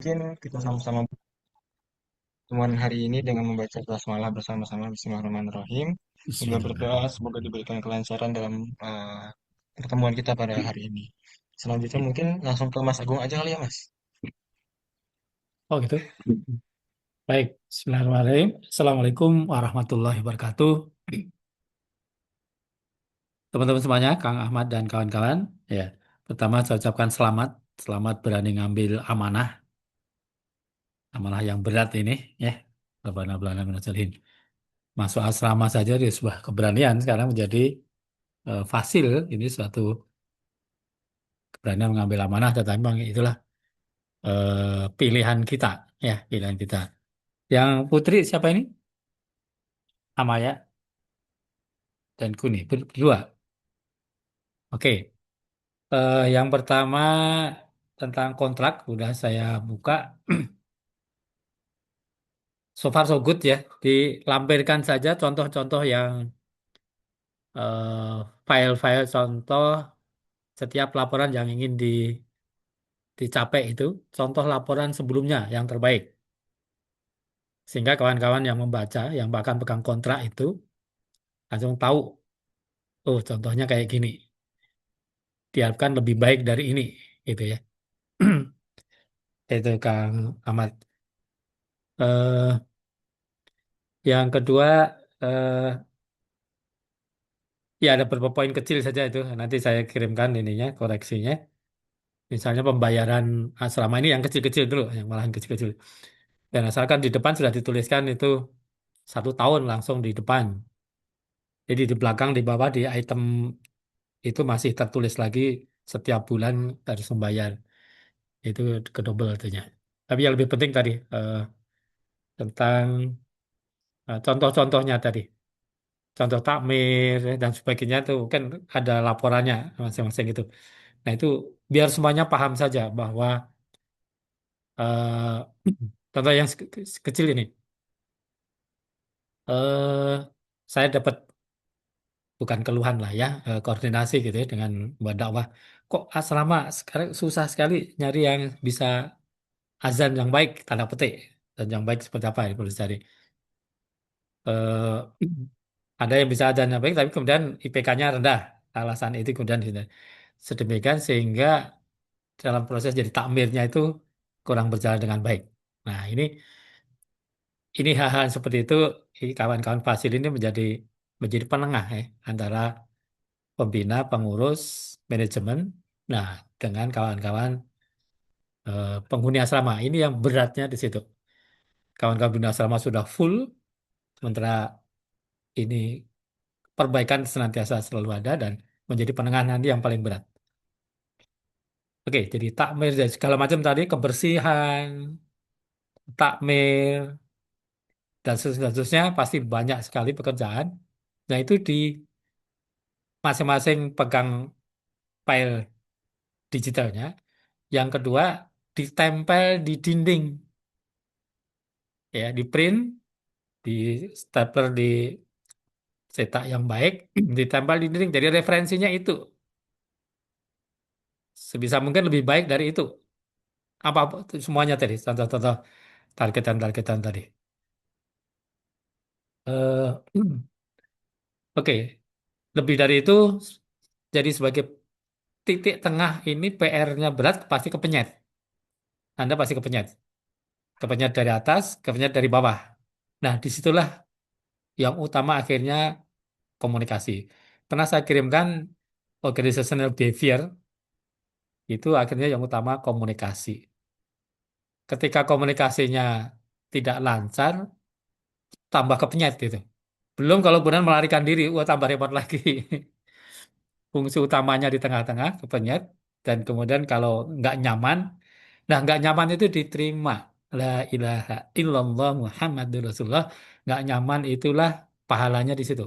mungkin kita sama-sama pertemuan hari ini dengan membaca basmalah bersama-sama Bismillahirrahmanirrahim. Juga berdoa Bismillahirrahmanirrahim. semoga diberikan kelancaran dalam pertemuan kita pada hari ini. Selanjutnya mungkin langsung ke Mas Agung aja kali ya Mas. Oh gitu. Baik. Bismillahirrahmanirrahim. Assalamualaikum warahmatullahi wabarakatuh. Teman-teman semuanya, Kang Ahmad dan kawan-kawan. Ya, pertama saya ucapkan selamat. Selamat berani ngambil amanah. Amanah yang berat ini. Ya, Rabbana belana minasalihin. Masuk asrama saja di sebuah keberanian. Sekarang menjadi fasil. Ini suatu keberanian mengambil amanah. Tetapi memang itulah pilihan kita. Ya, pilihan kita. Yang putri siapa ini? Amaya dan Kuni. Berdua. Oke. Yang pertama tentang kontrak udah saya buka. So far so good ya. Dilampirkan saja contoh-contoh yang file-file contoh setiap laporan yang ingin dicapai itu. Contoh laporan sebelumnya yang terbaik. Sehingga kawan-kawan yang membaca, yang bahkan pegang kontrak itu langsung tahu, oh contohnya kayak gini. Diharapkan lebih baik dari ini, gitu ya. Itu Kang Ahmad. Eh, yang kedua, eh, ya, ada beberapa poin kecil saja itu. Nanti saya kirimkan ininya, koreksinya. Misalnya pembayaran asrama ini yang kecil-kecil dulu, yang malahan kecil-kecil. Dan asalkan di depan sudah dituliskan itu 1 tahun langsung di depan. Jadi di belakang, di bawah, di item itu masih tertulis lagi setiap bulan harus membayar. Itu kedouble artinya. Tapi yang lebih penting tadi, tentang contoh-contohnya tadi. Contoh takmir dan sebagainya itu kan ada laporannya masing-masing itu. Nah, itu biar semuanya paham saja bahwa eh, contoh yang kecil ini, eh, saya dapat bukan keluhan lah ya, koordinasi gitu ya dengan buat dakwah. Kok asrama sekarang susah sekali nyari yang bisa azan yang baik, tanda petik. Dan yang baik seperti apa yang perlu dicari. Eh, ada yang bisa azan yang baik, tapi kemudian IPK-nya rendah. Alasan itu kemudian sedemikian sehingga dalam proses jadi takmirnya itu kurang berjalan dengan baik. Nah, ini hal-hal seperti itu kawan-kawan fasil ini menjadi penengah ya antara pembina, pengurus, manajemen, nah dengan kawan-kawan penghuni asrama. Ini yang beratnya di situ. Kawan-kawan penghuni asrama sudah full, sementara ini perbaikan senantiasa selalu ada dan menjadi penengah nanti yang paling berat. Oke, jadi takmir dan segala macam tadi kebersihan, takmir dan seterusnya pasti banyak sekali pekerjaan. Nah, itu di masing-masing pegang file digitalnya. Yang kedua, ditempel di dinding, ya, di print, di stapler, di cetak yang baik, ditempel di dinding. Jadi referensinya itu sebisa mungkin lebih baik dari itu. Apa semuanya tadi, contoh-contoh targetan-targetan tadi. Eh, Oke, lebih dari itu, jadi sebagai titik tengah ini PR-nya berat pasti kepenyet. Anda pasti kepenyet. Kepenyet dari atas, kepenyet dari bawah. Nah, disitulah yang utama akhirnya komunikasi. Pernah saya kirimkan organizational behavior, itu akhirnya yang utama komunikasi. Ketika komunikasinya tidak lancar, tambah kepenyet gitu. Belum kalau kemudian melarikan diri, wah tambah repot lagi. Fungsi utamanya di tengah-tengah, kepenyet, dan kemudian kalau nggak nyaman, nah nggak nyaman itu diterima. La ilaha illallah Muhammadur Rasulullah. Nggak nyaman itulah pahalanya di situ.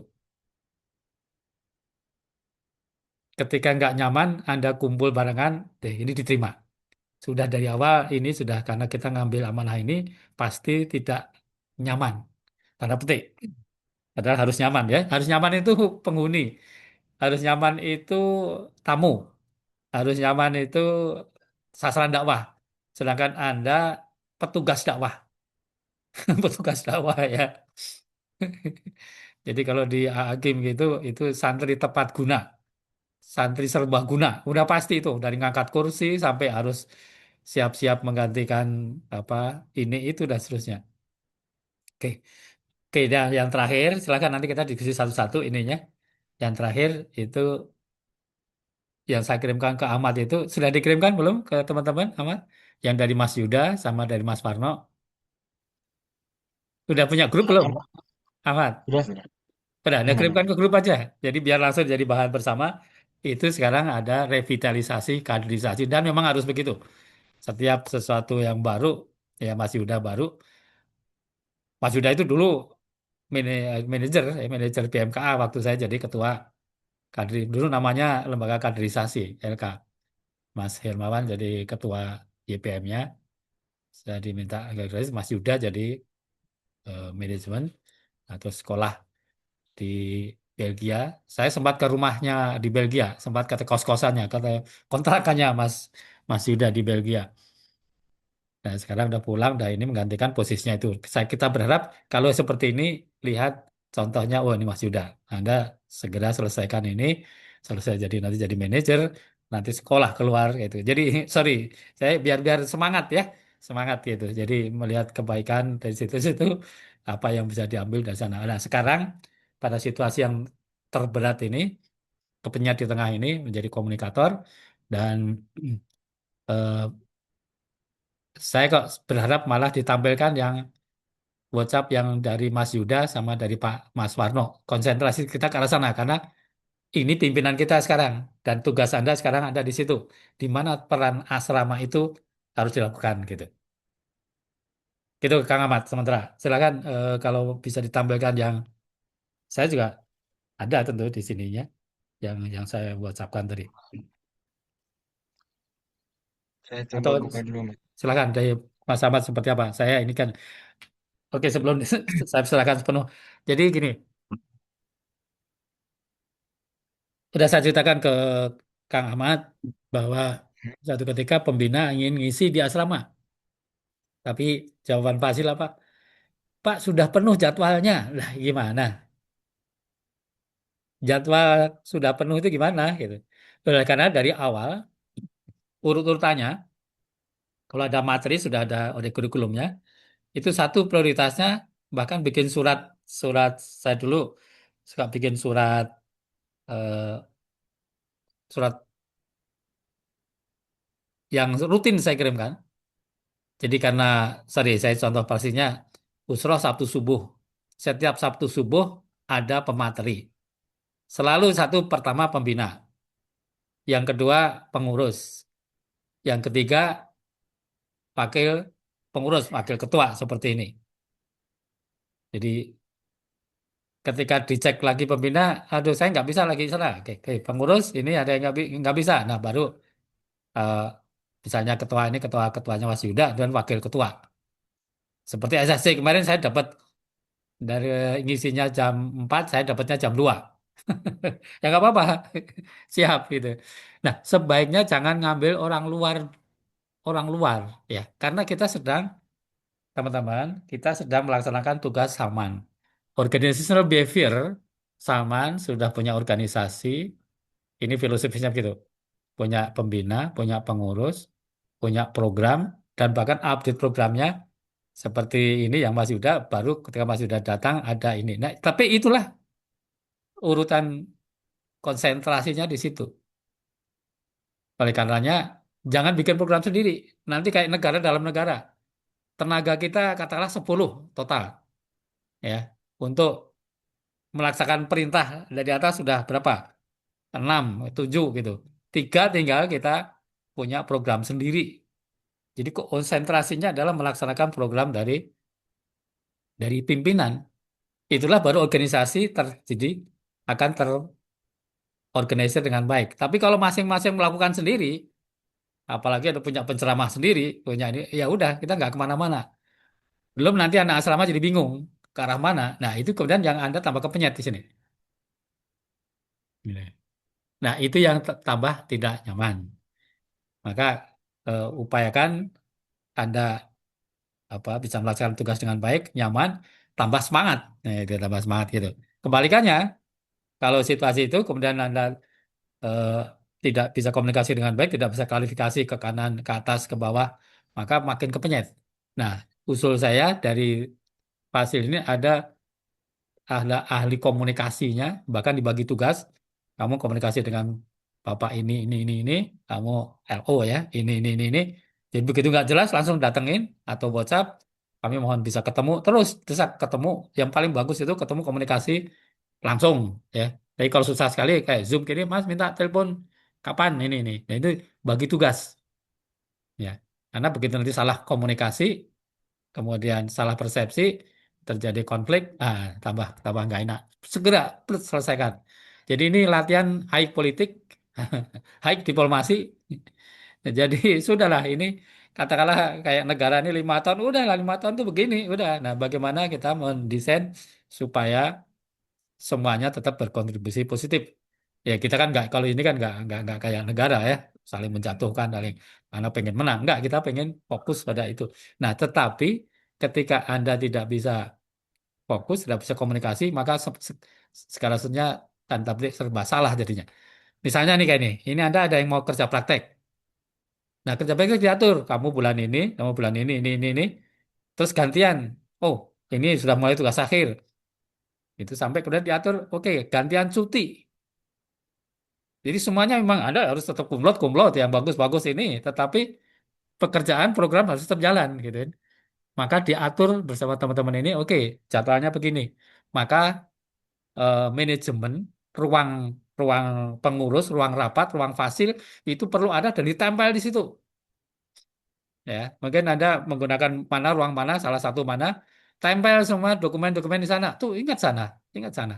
Ketika nggak nyaman, Anda kumpul barengan, deh ini diterima. Sudah dari awal ini sudah karena kita ngambil amanah ini pasti tidak nyaman. Tanda petik. Padahal harus nyaman ya. Harus nyaman itu penghuni. Harus nyaman itu tamu. Harus nyaman itu sasaran dakwah. Sedangkan Anda petugas dakwah, petugas dakwah ya. Jadi kalau di Hakim gitu itu santri tepat guna, santri serbaguna, udah pasti itu dari ngangkat kursi sampai harus siap-siap menggantikan apa ini itu dan seterusnya. Oke, oke dan yang terakhir silakan nanti kita diskusi satu-satu ininya. Yang terakhir itu yang saya kirimkan ke Ahmad itu sudah dikirimkan belum ke teman-teman Ahmad? Yang dari Mas Yuda sama dari Mas Parno. Udah punya grup belum Apa? Ahmad? Sudah. Udah, Anda Gimana? kirimkan ke grup aja. Jadi biar langsung jadi bahan bersama. Itu sekarang ada revitalisasi, kaderisasi dan memang harus begitu. Setiap sesuatu yang baru, ya Mas Yuda baru. Mas Yuda itu dulu manajer PMKA waktu saya jadi ketua kadri. Dulu namanya Lembaga Kaderisasi LK. Mas Hermawan jadi ketua YPM-nya. Saya diminta kaderisasi. Mas Yuda jadi manajemen atau sekolah di Belgia. Saya sempat ke rumahnya di Belgia, sempat ke kos-kosannya, ke kontrakannya Mas Yuda di Belgia. Nah, sekarang udah pulang, udah ini menggantikan posisinya itu. Kita berharap kalau seperti ini, lihat contohnya, oh ini Mas Yuda, Anda segera selesaikan ini, selesai jadi nanti jadi manajer, nanti sekolah keluar gitu. Jadi sorry, saya biar semangat ya, semangat gitu. Jadi melihat kebaikan dari situ-situ, apa yang bisa diambil dari sana. Nah, sekarang pada situasi yang terberat ini, kepenyat di tengah ini menjadi komunikator dan eh, saya kok berharap malah ditampilkan yang WhatsApp yang dari Mas Yuda sama dari Pak Mas Warno. Konsentrasi kita ke arah sana karena ini pimpinan kita sekarang dan tugas Anda sekarang ada di situ. Di mana peran asrama itu harus dilakukan gitu. Gitu Kang Ahmad sementara. Silakan kalau bisa ditampilkan yang saya juga ada tentu di sininya yang saya WhatsAppkan tadi. Saya coba Atau buka dulu, Mas. silakan dari Mas Ahmad seperti apa? Saya ini kan oke sebelum saya silakan sepenuh. Jadi gini, sudah saya ceritakan ke Kang Ahmad bahwa suatu ketika pembina ingin ngisi di asrama. Tapi jawaban Fasil apa? Pak sudah penuh jadwalnya. Lah gimana? Jadwal sudah penuh itu gimana? Gitu. Karena dari awal urut-urutannya, kalau ada materi sudah ada kurikulumnya, itu satu prioritasnya bahkan bikin surat surat saya dulu suka bikin eh, surat yang rutin saya kirimkan. Jadi karena, sorry, saya contoh pastinya, Usroh Sabtu subuh. Setiap Sabtu subuh ada pemateri. Selalu satu pertama pembina, yang kedua pengurus, yang ketiga wakil pengurus, wakil ketua seperti ini. Jadi ketika dicek lagi pembina, aduh saya nggak bisa lagi sana. Oke, pengurus ini ada yang nggak bisa. Nah baru eh, misalnya ketua ini ketuanya Mas Yuda dan wakil ketua. Seperti SSC kemarin saya dapat dari ngisinya jam 4 saya dapatnya jam 2. Ya nggak apa-apa. Siap gitu. Nah, sebaiknya jangan ngambil orang luar ya. Karena kita sedang teman-teman, kita sedang melaksanakan tugas Saman. Organizational behavior Saman sudah punya organisasi, ini filosofisnya begitu. Punya pembina, punya pengurus, punya program dan bahkan update programnya seperti ini yang Mas Yuda baru ketika Mas Yuda datang ada ini. Nah, tapi itulah urutan konsentrasinya di situ. Oleh karenanya, jangan bikin program sendiri. Nanti kayak negara dalam negara. Tenaga kita katakanlah 10 total. Ya, untuk melaksanakan perintah dari atas sudah berapa? 6, 7 gitu. Tiga tinggal kita punya program sendiri. Jadi konsentrasinya adalah melaksanakan program dari pimpinan. Itulah baru organisasi jadi akan terorganisir dengan baik. Tapi kalau masing-masing melakukan sendiri, apalagi ada punya penceramah sendiri, punya ini, ya udah kita nggak kemana-mana. Belum nanti anak asrama jadi bingung ke arah mana. Nah itu kemudian yang Anda tambah kepenyet di sini. Gitu. Nah itu yang tambah tidak nyaman. Maka upayakan Anda bisa melaksanakan tugas dengan baik, nyaman, tambah semangat. Nah, itu tambah semangat gitu. Kebalikannya, kalau situasi itu kemudian Anda eh, tidak bisa komunikasi dengan baik, tidak bisa klarifikasi ke kanan, ke atas, ke bawah, maka makin kepenyet. Nah, usul saya dari Fasil ini ada ahli komunikasinya, bahkan dibagi tugas. Kamu komunikasi dengan Bapak ini, kamu LO ya, ini. Jadi begitu nggak jelas langsung datengin atau WhatsApp, kami mohon bisa ketemu, terus desak ketemu. Yang paling bagus itu ketemu komunikasi langsung ya. Tapi kalau susah sekali kayak Zoom gini, Mas minta telepon kapan ini. Nah itu bagi tugas ya. Karena begitu nanti salah komunikasi, kemudian salah persepsi, terjadi konflik, tambah tambah nggak enak. Segera plus, selesaikan. Jadi ini latihan high politik, high diplomasi. Jadi sudahlah ini katakanlah kayak negara ini 5 tahun, udah lah 5 tahun tuh begini, udah. Nah, bagaimana kita mendesain supaya semuanya tetap berkontribusi positif. Ya kita kan nggak kalau ini kan nggak kayak negara ya saling menjatuhkan saling mana pengen menang nggak kita pengen fokus pada itu. Nah tetapi ketika Anda tidak bisa fokus tidak bisa komunikasi maka segala sesuatunya dan tablik serba salah jadinya. Misalnya nih kayak ini Anda ada yang mau kerja praktek. Nah kerja praktek diatur kamu bulan ini terus gantian. Oh ini sudah mulai tugas akhir. Itu sampai kemudian diatur, oke, gantian cuti. Jadi semuanya memang ada harus tetap kumlot yang bagus-bagus ini, tetapi pekerjaan program harus tetap jalan gitu kan. Maka diatur bersama teman-teman ini, oke, jadwalnya begini. Maka manajemen ruang ruang pengurus, ruang rapat, ruang fasil itu perlu ada dan ditempel di situ. Ya, mungkin Anda menggunakan mana ruang mana, salah satu mana, tempel semua dokumen-dokumen di sana. Tuh ingat sana, ingat sana.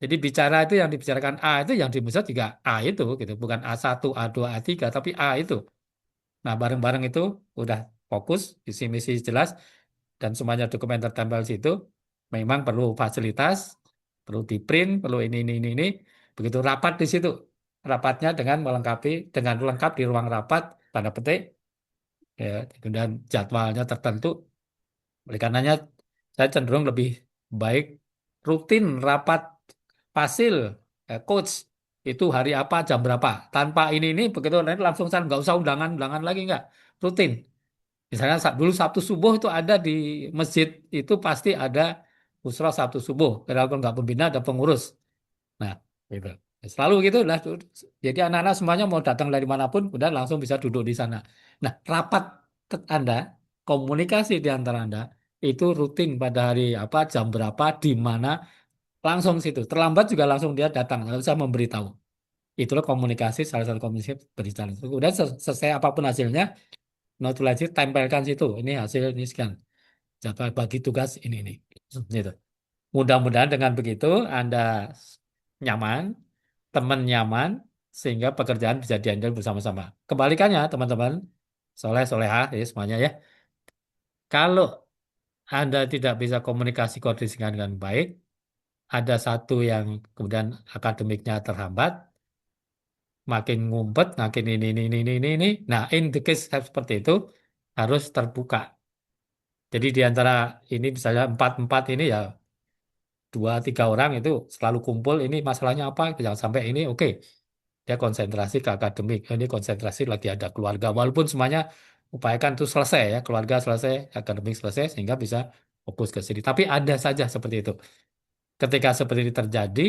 Jadi bicara itu yang dibicarakan A itu yang dimaksud juga A itu gitu, bukan A1, A2, A3 tapi A itu. Nah, bareng-bareng itu udah fokus, visi misi jelas dan semuanya dokumen tertempel di situ. Memang perlu fasilitas, perlu di print, perlu ini. Begitu rapat di situ. Rapatnya dengan melengkapi dengan lengkap di ruang rapat tanda petik ya, dan jadwalnya tertentu. Oleh karenanya saya cenderung lebih baik rutin rapat fasil coach itu hari apa jam berapa tanpa ini begitu nanti langsung saya nggak usah undangan lagi nggak rutin. Misalnya dulu Sabtu subuh itu ada di masjid itu pasti ada musra Sabtu subuh. Kalau nggak pembina ada pengurus. Nah, gitu. Selalu gitu lah. Jadi anak-anak semuanya mau datang dari manapun, udah langsung bisa duduk di sana. Nah, rapat Anda, komunikasi di antara Anda itu rutin pada hari apa, jam berapa, di mana, langsung situ. Terlambat juga langsung dia datang, nggak usah memberitahu. Itulah komunikasi, salah satu komunikasi berjalan. Udah selesai apapun hasilnya, notulasi tempelkan situ. Ini hasil ini sekian. Jadwal bagi tugas ini. Gitu. Mudah-mudahan dengan begitu Anda nyaman, teman nyaman, sehingga pekerjaan bisa dihandle bersama-sama. Kebalikannya, teman-teman, soleh-soleha, ya semuanya ya. Kalau Anda tidak bisa komunikasi koordinasi dengan baik, ada satu yang kemudian akademiknya terhambat, makin ngumpet, makin ini. Nah, in the case seperti itu, harus terbuka. Jadi di antara ini misalnya empat-empat ini ya, 2, 3 orang itu selalu kumpul, ini masalahnya apa, jangan sampai ini, oke. Dia konsentrasi ke akademik. Ini konsentrasi lagi ada keluarga. Walaupun semuanya upayakan itu selesai ya, keluarga selesai, akademik selesai, sehingga bisa fokus ke sini. Tapi ada saja seperti itu. Ketika seperti ini terjadi,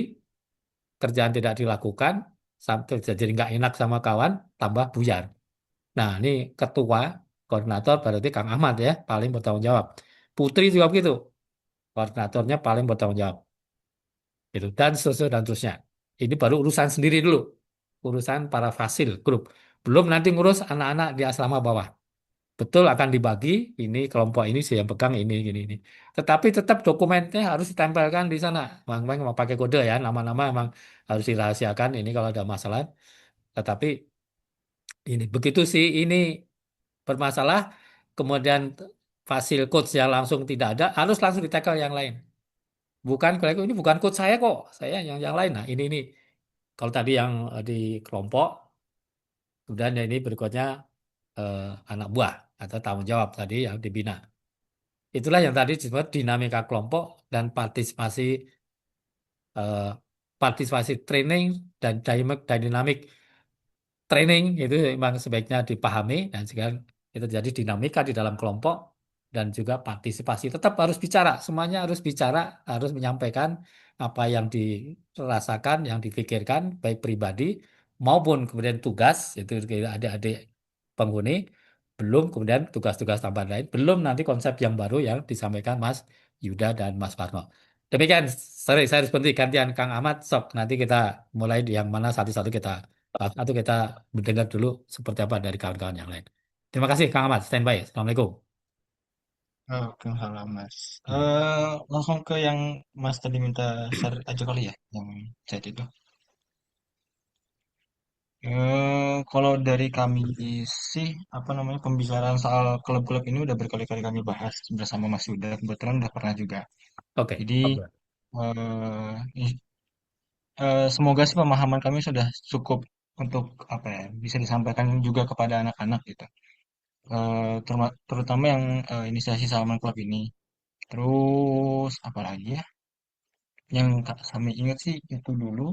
kerjaan tidak dilakukan, sampai jadi nggak enak sama kawan, tambah buyar. Nah, ini ketua, koordinator berarti Kang Ahmad ya, paling bertanggung jawab. Putri juga begitu, koordinatornya paling bertanggung jawab. Gitu. Dan seterusnya dan seterusnya. Ini baru urusan sendiri dulu. Urusan para fasil grup. Belum nanti ngurus anak-anak di asrama bawah. Betul akan dibagi, ini kelompok ini sih yang pegang ini. Tetapi tetap dokumennya harus ditempelkan di sana. Memang mau pakai kode ya, nama-nama memang harus dirahasiakan ini kalau ada masalah. Tetapi ini begitu sih ini bermasalah, kemudian fasil coach yang langsung tidak ada, harus langsung ditackle yang lain. Bukan kalau ini bukan coach saya kok, saya yang lain. Nah ini. Kalau tadi yang di kelompok, kemudian yang ini berikutnya eh, anak buah atau tanggung jawab tadi yang dibina. Itulah yang tadi disebut dinamika kelompok dan eh, partisipasi training dan dynamic training itu memang sebaiknya dipahami dan sekarang itu jadi dinamika di dalam kelompok dan juga partisipasi tetap harus bicara semuanya harus bicara harus menyampaikan apa yang dirasakan yang dipikirkan baik pribadi maupun kemudian tugas itu kayak adik-adik penghuni belum kemudian tugas-tugas tambahan lain belum nanti konsep yang baru yang disampaikan Mas Yuda dan Mas Parno demikian sorry saya harus berhenti gantian Kang Ahmad sok nanti kita mulai di yang mana satu-satu kita atau kita mendengar dulu seperti apa dari kawan-kawan yang lain. Terima kasih Kang Ahmad, standby. Assalamualaikum. Oke, halo Mas. Hmm. Langsung ke yang Mas tadi minta share aja kali ya, yang chat itu. Kalau dari kami sih, apa namanya, pembicaraan soal klub-klub ini udah berkali-kali kami bahas bersama Mas Yuda. Kebetulan udah pernah juga. Oke, Jadi, oke. eh, semoga sih pemahaman kami sudah cukup untuk apa ya, bisa disampaikan juga kepada anak-anak gitu. Terutama yang inisiasi Salman Club ini. Terus apa lagi ya? Yang kami ingat sih itu dulu.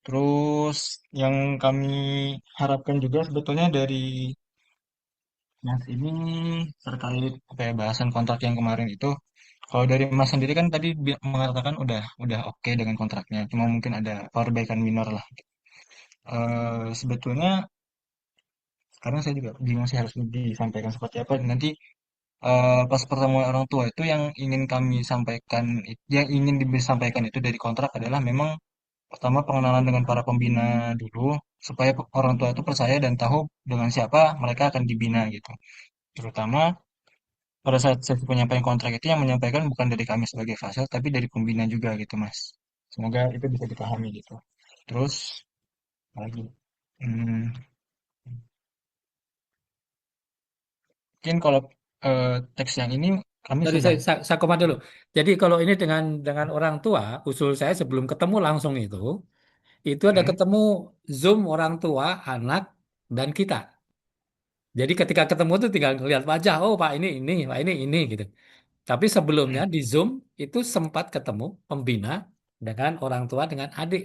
Terus yang kami harapkan juga sebetulnya dari Mas ini terkait apa ya, bahasan kontrak yang kemarin itu. Kalau dari Mas sendiri kan tadi mengatakan udah oke dengan kontraknya. Cuma mungkin ada perbaikan minor lah. Sebetulnya sekarang saya juga bingung sih harus disampaikan seperti apa. Nanti pas pertemuan orang tua itu yang ingin kami sampaikan, yang ingin disampaikan itu dari kontrak adalah memang pertama pengenalan dengan para pembina dulu, supaya orang tua itu percaya dan tahu dengan siapa mereka akan dibina gitu. Terutama pada saat sesi penyampaian kontrak itu yang menyampaikan bukan dari kami sebagai fasilitas, tapi dari pembina juga gitu, Mas. Semoga itu bisa dipahami gitu. Terus, apa lagi? Hmm, mungkin kalau teks yang ini kami Tadi sudah. saya koma dulu. Jadi kalau ini dengan orang tua, usul saya sebelum ketemu langsung itu ada Hmm, ketemu Zoom orang tua, anak, dan kita. Jadi ketika ketemu tuh tinggal lihat wajah, oh Pak ini, Pak ini gitu. Tapi sebelumnya hmm. di Zoom itu sempat ketemu pembina dengan orang tua dengan adik.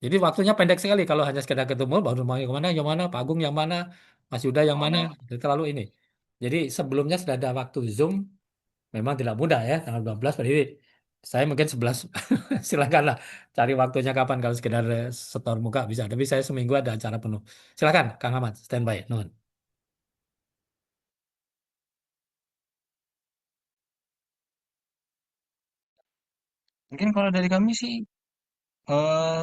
Jadi waktunya pendek sekali kalau hanya sekedar ketemu baru mau yang mana, Pak Agung yang mana, Mas Yuda yang mana, Oh, itu terlalu ini. Jadi sebelumnya sudah ada waktu Zoom, memang tidak mudah ya, tanggal 12 Jadi saya mungkin 11 silakanlah cari waktunya kapan kalau sekedar setor muka bisa. Tapi saya seminggu ada acara penuh. Silakan Kang Ahmad, standby. Nuhun. mungkin kalau dari kami sih eh,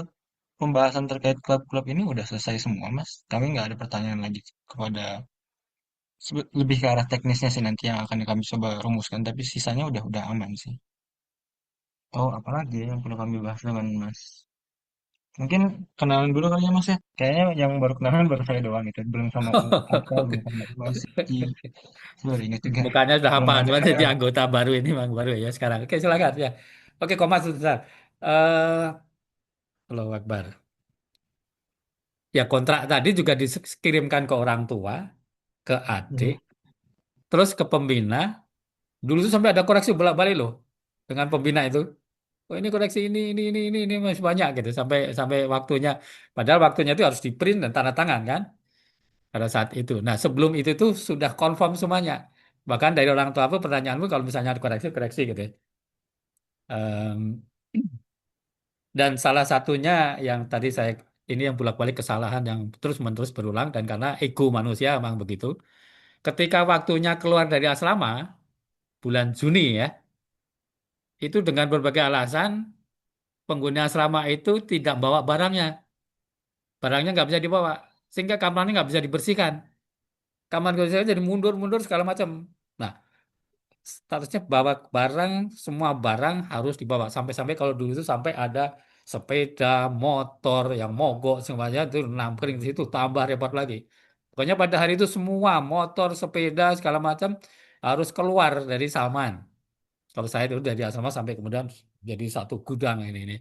pembahasan terkait klub-klub ini udah selesai semua, Mas. Kami nggak ada pertanyaan lagi kepada lebih ke arah teknisnya sih nanti yang akan kami coba rumuskan, tapi sisanya udah aman sih. Oh, apalagi ya yang perlu kami bahas dengan Mas? Mungkin kenalan dulu kali ya Mas ya. Kayaknya yang baru kenalan baru saya doang gitu. Belum sama Aka, belum Oke. sama Waisiki. Saya baru ingat juga. Bukannya sudah Belum hafal, ada. cuma jadi anggota baru ini memang baru ya sekarang. Oke, silakan ya. Oke, Komas sebentar. Allahu Akbar. Ya kontrak tadi juga dikirimkan ke orang tua, ke adik, Mhm. terus ke pembina. Dulu tuh sampai ada koreksi bolak-balik loh dengan pembina itu. Oh ini koreksi ini masih banyak gitu sampai sampai waktunya. Padahal waktunya itu harus di print dan tanda tangan kan pada saat itu. Nah sebelum itu tuh sudah confirm semuanya. Bahkan dari orang tua pun pertanyaanmu kalau misalnya ada koreksi koreksi gitu. Em, dan salah satunya yang tadi saya ini yang bolak-balik kesalahan yang terus-menerus berulang dan karena ego manusia memang begitu. Ketika waktunya keluar dari asrama bulan Juni ya, itu dengan berbagai alasan pengguna asrama itu tidak bawa barangnya. Barangnya nggak bisa dibawa. Sehingga kamarnya nggak bisa dibersihkan. Kamar saya jadi mundur-mundur segala macam. Nah, statusnya bawa barang, semua barang harus dibawa. Sampai-sampai kalau dulu itu sampai ada sepeda, motor yang mogok semuanya itu nampering di situ tambah repot lagi. Pokoknya pada hari itu semua motor, sepeda segala macam harus keluar dari Salman. Kalau saya itu dari asrama sampai kemudian jadi satu gudang ini.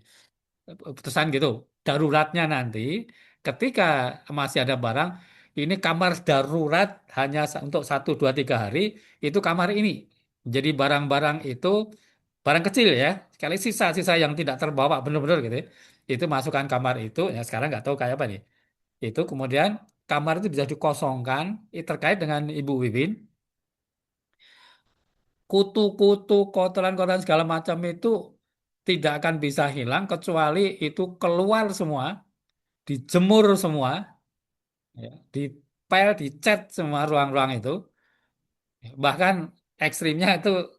Putusan gitu. Daruratnya nanti ketika masih ada barang, ini kamar darurat hanya untuk 1, 2, 3 hari, itu kamar ini. Jadi barang-barang itu barang kecil ya, sekali sisa-sisa yang tidak terbawa benar-benar gitu ya. Itu masukkan kamar itu, ya sekarang nggak tahu kayak apa nih. Itu kemudian kamar itu bisa dikosongkan, terkait dengan Ibu Wiwin, kutu-kutu, kotoran-kotoran segala macam itu tidak akan bisa hilang kecuali itu keluar semua, dijemur semua, ya, dipel, dicat semua ruang-ruang itu. Bahkan ekstrimnya itu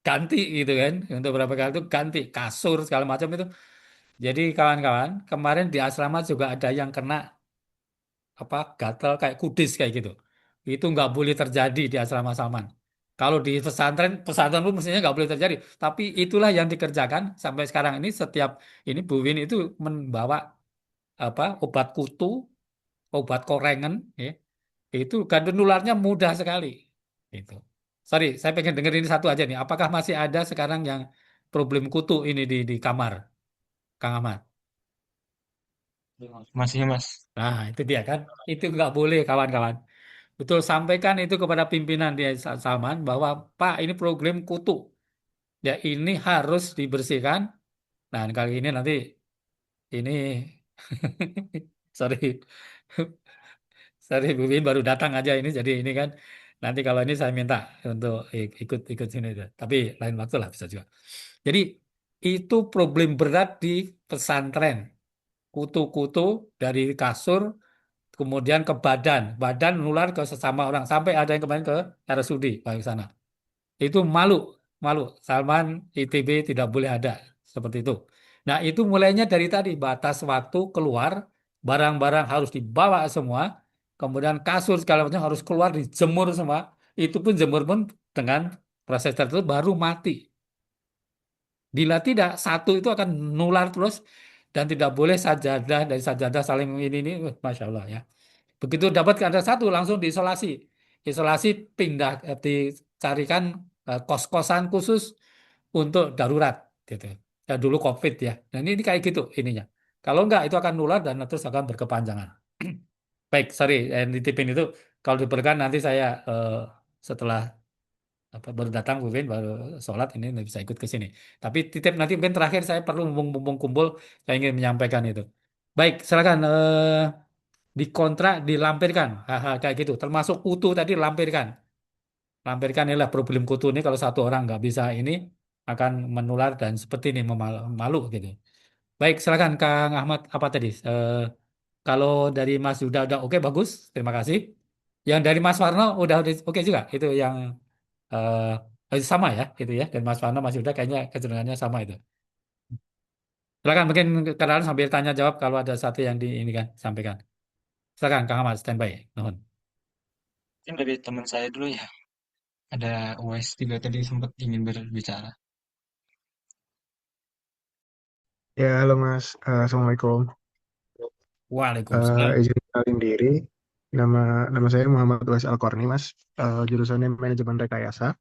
ganti gitu kan. Untuk beberapa kali itu ganti kasur segala macam itu. Jadi kawan-kawan, kemarin di asrama juga ada yang kena apa gatal kayak kudis kayak gitu. Itu nggak boleh terjadi di asrama Salman. Kalau di pesantren, pesantren pun mestinya nggak boleh terjadi. Tapi itulah yang dikerjakan sampai sekarang ini. Setiap ini Bu Win itu membawa apa obat kutu, obat korengan, ya. Itu kandung nularnya mudah sekali. Itu. Sorry, saya pengen dengerin ini satu aja nih. Apakah masih ada sekarang yang problem kutu ini di kamar, Kang Ahmad? Masih Mas. Nah, itu dia kan. Itu nggak boleh kawan-kawan. Betul, sampaikan itu kepada pimpinan di Salman bahwa Pak ini program kutu. Ya ini harus dibersihkan. Nah kali ini nanti ini sorry sorry Bu Win baru datang aja ini jadi ini kan nanti kalau ini saya minta untuk ikut ikut sini aja. Tapi lain waktu lah bisa juga. Jadi itu problem berat di pesantren. Kutu-kutu dari kasur kemudian ke badan, badan nular ke sesama orang sampai ada yang kemarin ke RSUD Pak sana. Itu malu, malu. Salman ITB tidak boleh ada seperti itu. Nah, itu mulainya dari tadi batas waktu keluar, barang-barang harus dibawa semua, kemudian kasur segala macam harus keluar dijemur semua. Itu pun jemur pun dengan proses tertentu baru mati. Bila tidak, satu itu akan nular terus dan tidak boleh sajadah dari sajadah saling ini, masya Allah ya. Begitu dapat ada satu langsung diisolasi. Isolasi pindah dicarikan kos-kosan khusus untuk darurat gitu. Ya dulu COVID ya. Dan ini kayak gitu ininya. Kalau enggak itu akan nular dan terus akan berkepanjangan. Baik, sorry, nitipin itu kalau diperlukan nanti saya setelah apa baru datang Win baru sholat ini nggak bisa ikut ke sini. Tapi titip nanti mungkin terakhir saya perlu mumpung kumpul saya ingin menyampaikan itu. Baik, silakan dikontrak dilampirkan hal-hal kayak gitu termasuk kutu tadi lampirkan lampirkan inilah problem kutu ini kalau satu orang nggak bisa ini akan menular dan seperti ini malu gitu. Baik silakan Kang Ahmad apa tadi. Kalau dari Mas Yuda udah oke bagus terima kasih yang dari Mas Warno udah oke juga itu yang sama ya itu ya dan Mas Warno Mas Yuda kayaknya kecenderungannya sama itu. Silakan mungkin kenalan sambil tanya jawab kalau ada satu yang di ini kan sampaikan. Silakan Kang Ahmad standby. Nuhun. Mungkin dari teman saya dulu ya. Ada US juga tadi sempat ingin berbicara. Ya, halo Mas. Assalamualaikum. Waalaikumsalam. Izin kenalin diri. Nama nama saya Muhammad Wais Al-Qarni, Mas. Jurusannya manajemen rekayasa.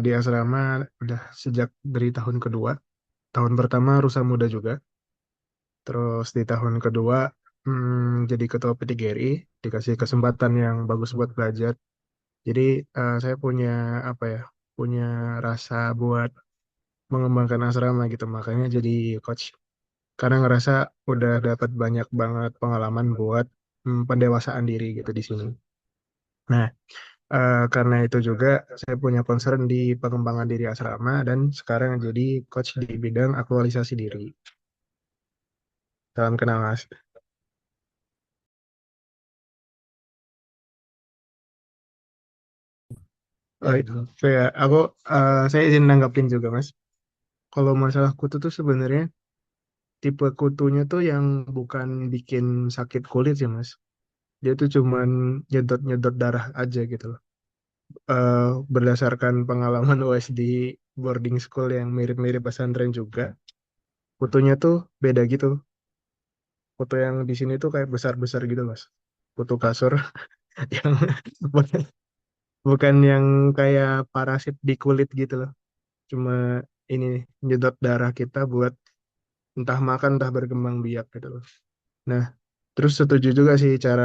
Di asrama udah sejak dari tahun kedua. Tahun pertama Rusa Muda juga. Terus di tahun kedua jadi ketua PTGRI, dikasih kesempatan yang bagus buat belajar. Jadi saya punya apa ya? Punya rasa buat mengembangkan asrama gitu. Makanya jadi coach karena ngerasa udah dapat banyak banget pengalaman buat pendewasaan diri gitu di sini. Nah, karena itu juga saya punya concern di pengembangan diri asrama dan sekarang jadi coach di bidang aktualisasi diri. Salam kenal Mas. Oh, itu. Aku saya izin nanggapin juga Mas. Kalau masalah kutu tuh sebenarnya tipe kutunya tuh yang bukan bikin sakit kulit ya Mas. Dia tuh cuman nyedot-nyedot darah aja gitu loh. eh, Berdasarkan pengalaman US di boarding school yang mirip-mirip pesantren juga, fotonya tuh beda gitu. Foto yang di sini tuh kayak besar-besar gitu, Mas. Foto kasur yang bukan bukan yang kayak parasit di kulit gitu loh. Cuma ini nyedot darah kita buat entah makan entah berkembang biak gitu loh. Nah, Terus setuju juga sih cara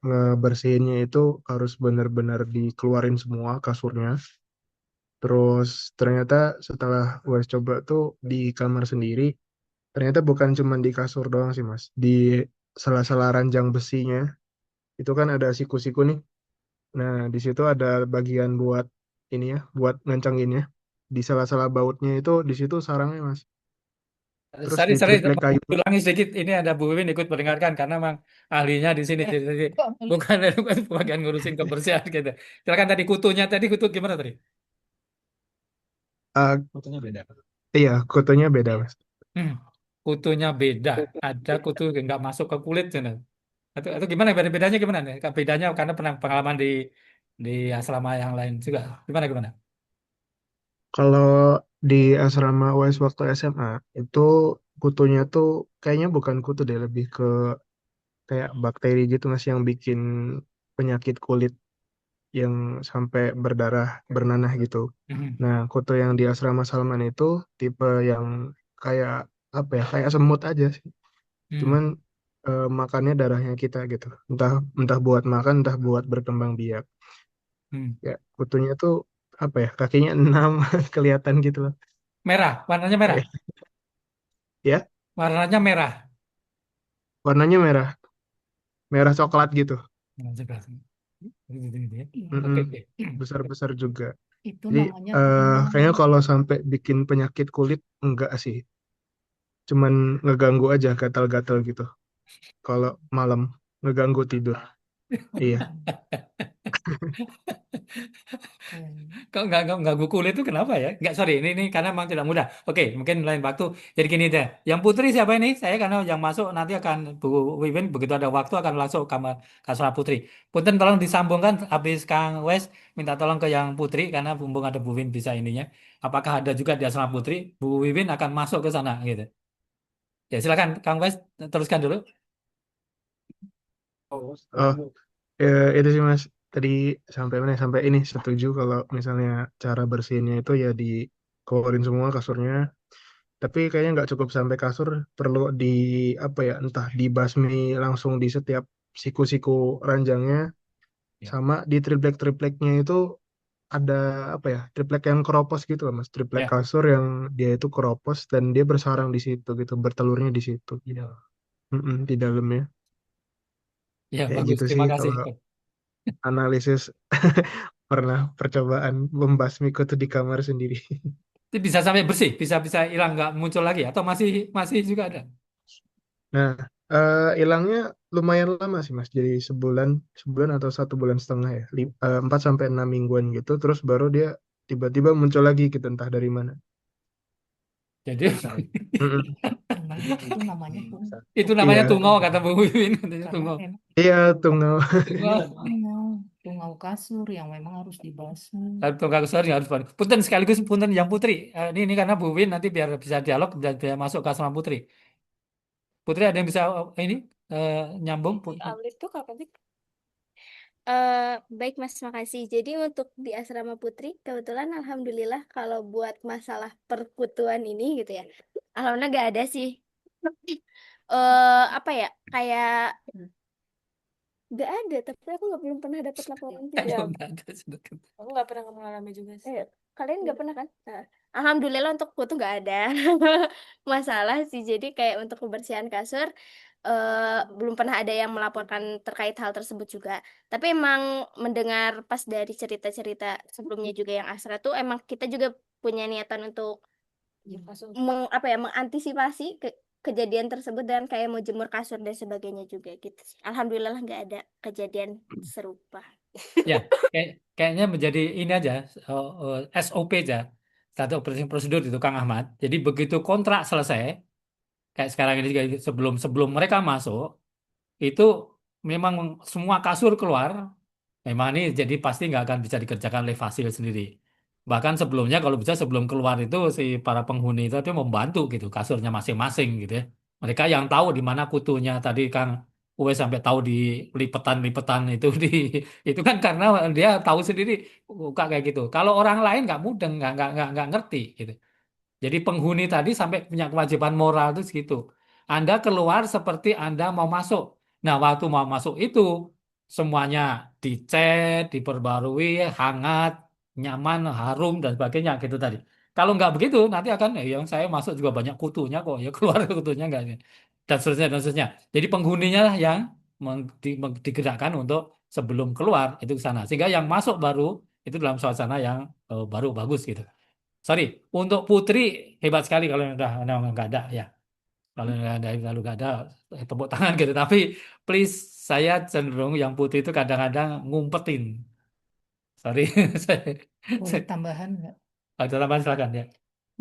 ngebersihinnya itu harus benar-benar dikeluarin semua kasurnya. Terus ternyata setelah gue coba tuh di kamar sendiri, ternyata bukan cuma di kasur doang sih Mas. Di sela-sela ranjang besinya itu kan ada siku-siku nih. Nah, di situ ada bagian buat ini ya, buat ngencengin ya. Di sela-sela bautnya itu di situ sarangnya Mas. Terus Sorry, di sorry, triplek mau kayu. ulangi sedikit. Ini ada Bu Wiwin ikut mendengarkan karena memang ahlinya di sini. Jadi, bukan bukan bagian ngurusin kebersihan gitu. Silakan tadi kutunya tadi kutu gimana tadi? eh, iya, kutunya beda Mas. Hmm, kutunya beda. Ada kutu yang nggak masuk ke kulit sana. Atau gimana? Bedanya gimana nih? Bedanya karena pernah pengalaman di asrama yang lain juga. Gimana gimana? Kalau di asrama UAS waktu SMA itu kutunya tuh kayaknya bukan kutu deh, lebih ke kayak bakteri gitu Mas yang bikin penyakit kulit yang sampai berdarah, bernanah gitu. Hmm, Nah, kutu yang di asrama Salman itu tipe yang kayak apa ya? Kayak semut aja sih. hmm, Cuman makannya darahnya kita gitu. Entah entah buat makan, entah buat berkembang biak. hmm. Ya, kutunya tuh apa ya? Kakinya enam kelihatan gitu loh. Merah, warnanya merah. Kayak ya, Warnanya merah. warnanya merah, merah coklat gitu. Nah, jelas. Mm-mm. Oke, oke. Besar-besar juga. Itu Jadi namanya tungau. kayaknya kalau sampai bikin penyakit kulit enggak sih. Cuman ngeganggu aja gatal-gatal gitu. Kalau malam ngeganggu tidur. Iya. Kok nggak ganggu kulit itu kenapa ya? Nggak, sorry, ini karena memang tidak mudah. Oke, mungkin lain waktu. Jadi gini deh, yang putri siapa ini? Saya karena yang masuk nanti akan Bu Wiwin begitu ada waktu akan langsung ke kamar Kasra Putri. Punten tolong disambungkan habis Kang Wes minta tolong ke yang putri karena mumpung ada Bu Win bisa ininya. Apakah ada juga di asrama putri? Bu Wiwin akan masuk ke sana gitu. Ya silakan Kang Wes teruskan dulu. Oh, itu sih Mas. Tadi sampai mana? Ya? Sampai ini setuju kalau misalnya cara bersihinnya itu ya dikeluarin semua kasurnya. Tapi kayaknya nggak cukup sampai kasur, perlu di apa ya? Entah dibasmi langsung di setiap siku-siku ranjangnya, Ya. sama di triplek-tripleknya itu ada apa ya? Triplek yang keropos gitu loh Mas. Triplek Ya, kasur yang dia itu keropos dan dia bersarang di situ gitu, bertelurnya di situ. Mm-mm, di dalamnya. ya Kayak bagus. gitu sih Terima kasih. kalau analisis pernah percobaan membasmi kutu di kamar sendiri. Itu bisa sampai bersih, bisa bisa hilang nggak muncul lagi atau masih masih juga ada. Nah, hilangnya lumayan lama sih Mas. Jadi sebulan, sebulan atau 1,5 bulan ya. 4 sampai 6 mingguan gitu. Terus baru dia tiba-tiba muncul lagi gitu, entah dari mana. Jadi Mm-mm. Itu namanya tungau. itu namanya Iya, tungau kata Bu Wiwin katanya Karena tungau. memang iya tunggu. tungau, tungau kasur yang memang harus dibasuh. Tunggal besar yang harus panik. Punten sekaligus punten yang putri. Ini karena Bu Win nanti biar bisa dialog dan biar masuk ke asrama putri. Putri ada yang bisa ini nyambung. Update tuh kapan sih? Baik Mas, makasih. Jadi untuk di Asrama Putri, kebetulan Alhamdulillah kalau buat masalah perkutuan ini gitu ya, Alhamdulillah gak ada sih. Apa ya, kayak gak ada, tapi aku nggak belum pernah dapat laporan juga. Aduh, nggak ada sedikit. Aku nggak pernah mengalami juga sih. Kalian nggak pernah kan? Nah, Alhamdulillah untuk aku tuh nggak ada masalah sih. Jadi kayak untuk kebersihan kasur belum pernah ada yang melaporkan terkait hal tersebut juga. Tapi emang mendengar pas dari cerita-cerita sebelumnya juga yang Asra tuh emang kita juga punya niatan untuk apa ya mengantisipasi kejadian tersebut dan kayak mau jemur kasur dan sebagainya juga gitu sih. Alhamdulillah nggak ada kejadian serupa. Ya, kayaknya menjadi ini aja SOP aja. Satu operating prosedur itu Kang Ahmad. Jadi begitu kontrak selesai, kayak sekarang ini juga sebelum sebelum mereka masuk, itu memang semua kasur keluar. Memang ini jadi pasti nggak akan bisa dikerjakan oleh Fasil sendiri. Bahkan sebelumnya kalau bisa sebelum keluar itu si para penghuni itu membantu gitu kasurnya masing-masing gitu ya. Mereka yang tahu di mana kutunya tadi Kang Uwe sampai tahu di lipetan-lipetan itu di itu kan karena dia tahu sendiri buka kayak gitu. Kalau orang lain nggak mudeng, nggak ngerti gitu. Jadi penghuni tadi sampai punya kewajiban moral itu segitu. Anda keluar seperti Anda mau masuk. Nah, waktu mau masuk itu semuanya dicet, diperbarui, hangat, nyaman, harum dan sebagainya gitu tadi. Kalau nggak begitu nanti akan yang saya masuk juga banyak kutunya kok ya keluar kutunya nggak dan seterusnya dan seterusnya. Jadi penghuninya lah yang digerakkan untuk sebelum keluar itu ke sana. Sehingga yang masuk baru itu dalam suasana yang baru bagus gitu. Sorry, untuk Putri hebat sekali kalau udah nggak ada ya. Kalau nggak ada tepuk tangan gitu. Tapi please saya cenderung yang Putri itu kadang-kadang ngumpetin. Sorry, Boleh tambahan nggak? ada tambahan silakan ya.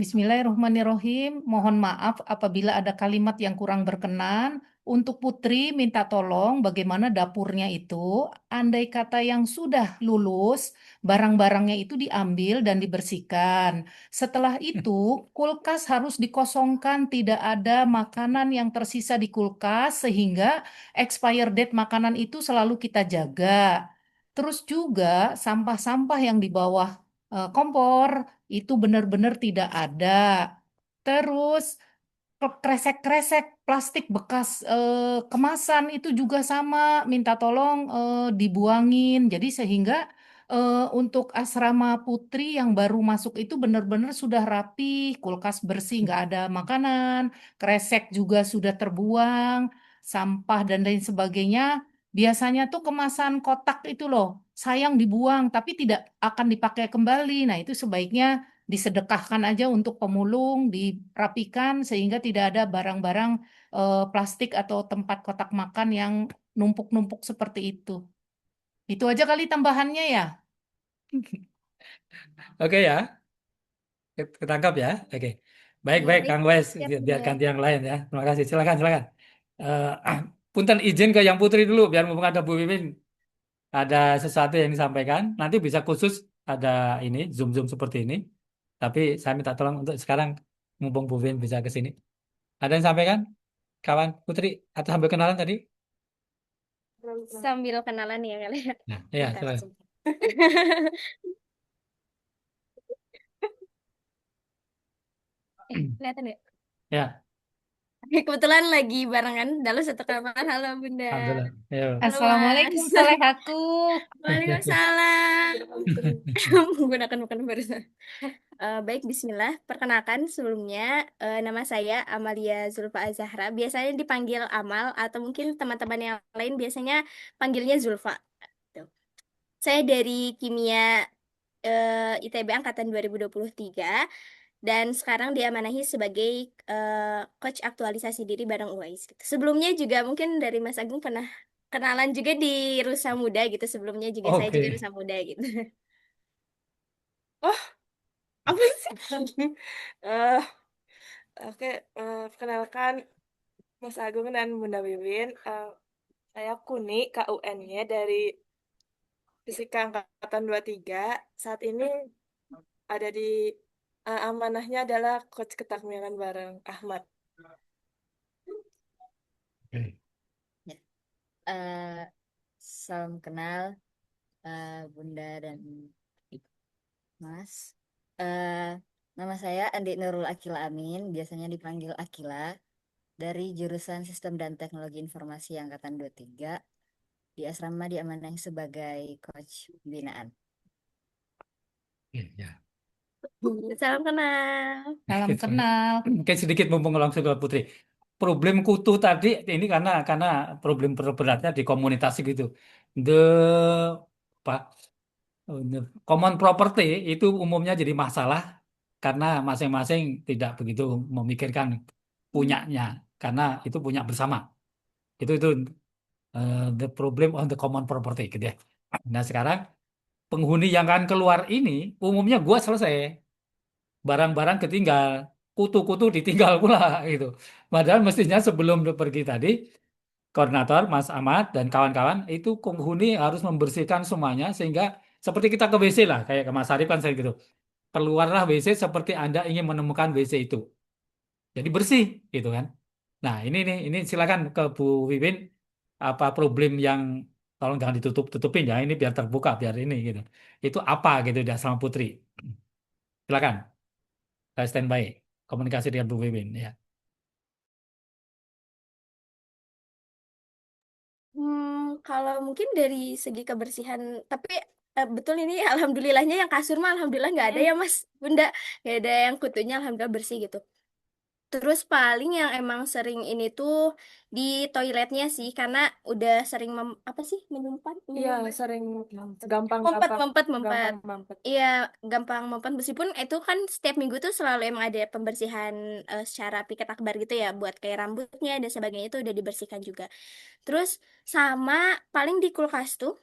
Bismillahirrahmanirrahim. Mohon maaf apabila ada kalimat yang kurang berkenan. Untuk Putri minta tolong bagaimana dapurnya itu, andai kata yang sudah lulus, barang-barangnya itu diambil dan dibersihkan. Setelah itu, kulkas harus dikosongkan, tidak ada makanan yang tersisa di kulkas sehingga expire date makanan itu selalu kita jaga. Terus juga sampah-sampah yang di bawah kompor itu benar-benar tidak ada. Terus kresek-kresek plastik bekas kemasan itu juga sama, minta tolong dibuangin. Jadi sehingga untuk asrama putri yang baru masuk itu benar-benar sudah rapi, kulkas bersih, nggak ada makanan, kresek juga sudah terbuang, sampah dan lain sebagainya. Biasanya tuh kemasan kotak itu loh, sayang dibuang, tapi tidak akan dipakai kembali. Nah, itu sebaiknya disedekahkan aja untuk pemulung, dirapikan sehingga tidak ada barang-barang plastik atau tempat kotak makan yang numpuk-numpuk seperti itu. Itu aja kali tambahannya ya. Oke ya, ketangkap ya. Oke. Iya, Baik-baik baik. Kang Wes, Ya, biar Bunda. ganti yang lain ya. Terima kasih. Silakan, silakan. Punten izin ke yang Putri dulu biar mumpung ada Bu Wiwin ada sesuatu yang disampaikan. Nanti bisa khusus ada ini Zoom-Zoom seperti ini. Tapi saya minta tolong untuk sekarang mumpung Bu Wiwin bisa ke sini. Ada yang sampaikan? Kawan Putri atau sambil kenalan tadi? Sambil kenalan ya kali ya. Nah, ya Bentar, silakan. sebentar. Kelihatan nggak? Ya, Kebetulan lagi barengan dalam satu kamar. Halo Bunda. alhamdulillah. Ayo. Halo Assalamualaikum Mas. Solehaku. Waalaikumsalam. Menggunakan bukan barusan. Baik, Bismillah. Perkenalkan sebelumnya, nama saya Amalia Zulfa Azahra. Biasanya dipanggil Amal atau mungkin teman-teman yang lain biasanya panggilnya Zulfa. Tuh. Saya dari Kimia ITB Angkatan 2023 dan sekarang diamanahi sebagai coach aktualisasi diri bareng UAIS gitu. Sebelumnya juga mungkin dari Mas Agung pernah kenalan juga di Rusa Muda gitu. Sebelumnya juga saya juga Oke. Rusa Muda gitu. Oh, apa sih? Eh, Oke, perkenalkan Mas Agung dan Bunda Wiwin. Saya Kuni, KUN-nya dari Fisika Angkatan 23. Saat ini ada di amanahnya adalah Coach Ketakmilan bareng Ahmad. Oke. Ya. Eh, Salam kenal Bunda dan Mas. Eh, Nama saya Andi Nurul Akila Amin, biasanya dipanggil Akila, dari jurusan Sistem dan Teknologi Informasi Angkatan 23 di asrama diamanahi sebagai coach binaan. Ya. Salam kenal. Salam Gitu. kenal. Oke, sedikit mumpung langsung ke Putri. Problem kutu tadi ini karena problem beratnya di komunitas gitu. The apa? The common property itu umumnya jadi masalah karena masing-masing tidak begitu memikirkan punyanya karena itu punya bersama. Itu the problem on the common property gitu ya. Nah, sekarang penghuni yang akan keluar ini umumnya gua selesai. Barang-barang ketinggal, kutu-kutu ditinggal pula gitu. Padahal mestinya sebelum pergi tadi, koordinator Mas Ahmad dan kawan-kawan itu penghuni harus membersihkan semuanya sehingga seperti kita ke WC lah, kayak ke Mas Arif kan saya gitu. Keluarlah WC seperti Anda ingin menemukan WC itu. Jadi bersih gitu kan. Nah, ini silakan ke Bu Wiwin apa problem yang tolong jangan ditutup-tutupin ya, ini biar terbuka biar ini gitu. Itu apa gitu di Asrama Putri. Silakan. Saya standby komunikasi dengan Bu Wiwin ya. Kalau mungkin dari segi kebersihan, tapi betul ini alhamdulillahnya yang kasur mah alhamdulillah nggak ada ya Mas Bunda, nggak ada yang kutunya, alhamdulillah bersih gitu. Terus paling yang emang sering ini tuh di toiletnya sih, karena udah sering apa sih menyumpat, Iya, sering gampang Mempet, apa? mempet, mempet. Gampang mampet. Iya, gampang mempet. Meskipun itu kan setiap minggu tuh selalu emang ada pembersihan secara piket akbar gitu ya, buat kayak rambutnya dan sebagainya itu udah dibersihkan juga. Terus sama paling di kulkas tuh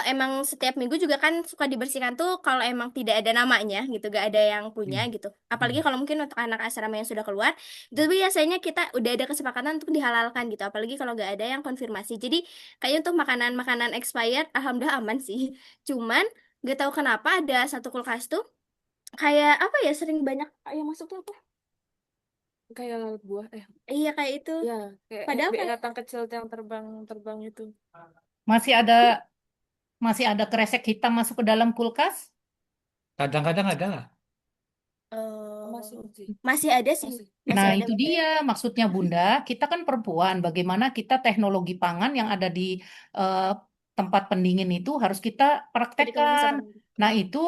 emang setiap minggu juga kan suka dibersihkan tuh kalau emang tidak ada namanya gitu, gak ada yang punya gitu. Apalagi kalau mungkin untuk anak asrama yang sudah keluar, itu biasanya kita udah ada kesepakatan untuk dihalalkan gitu. Apalagi kalau gak ada yang konfirmasi. Jadi kayaknya untuk makanan-makanan expired, alhamdulillah aman sih. Cuman gak tahu kenapa ada satu kulkas tuh kayak apa ya, sering banyak yang masuk tuh apa? Kayak lalat buah. Iya kayak itu. Ya, kayak Padahal kayak binatang kecil yang terbang itu. Masih ada kresek hitam masuk ke dalam kulkas? Kadang-kadang ada. Masih sih. masih ada sih. Masih. Masih Nah, ada. itu dia maksudnya Bunda. Kita kan perempuan, bagaimana kita teknologi pangan yang ada di eh, tempat pendingin itu harus kita Jadi kalau praktekkan. misalkan Nah, itu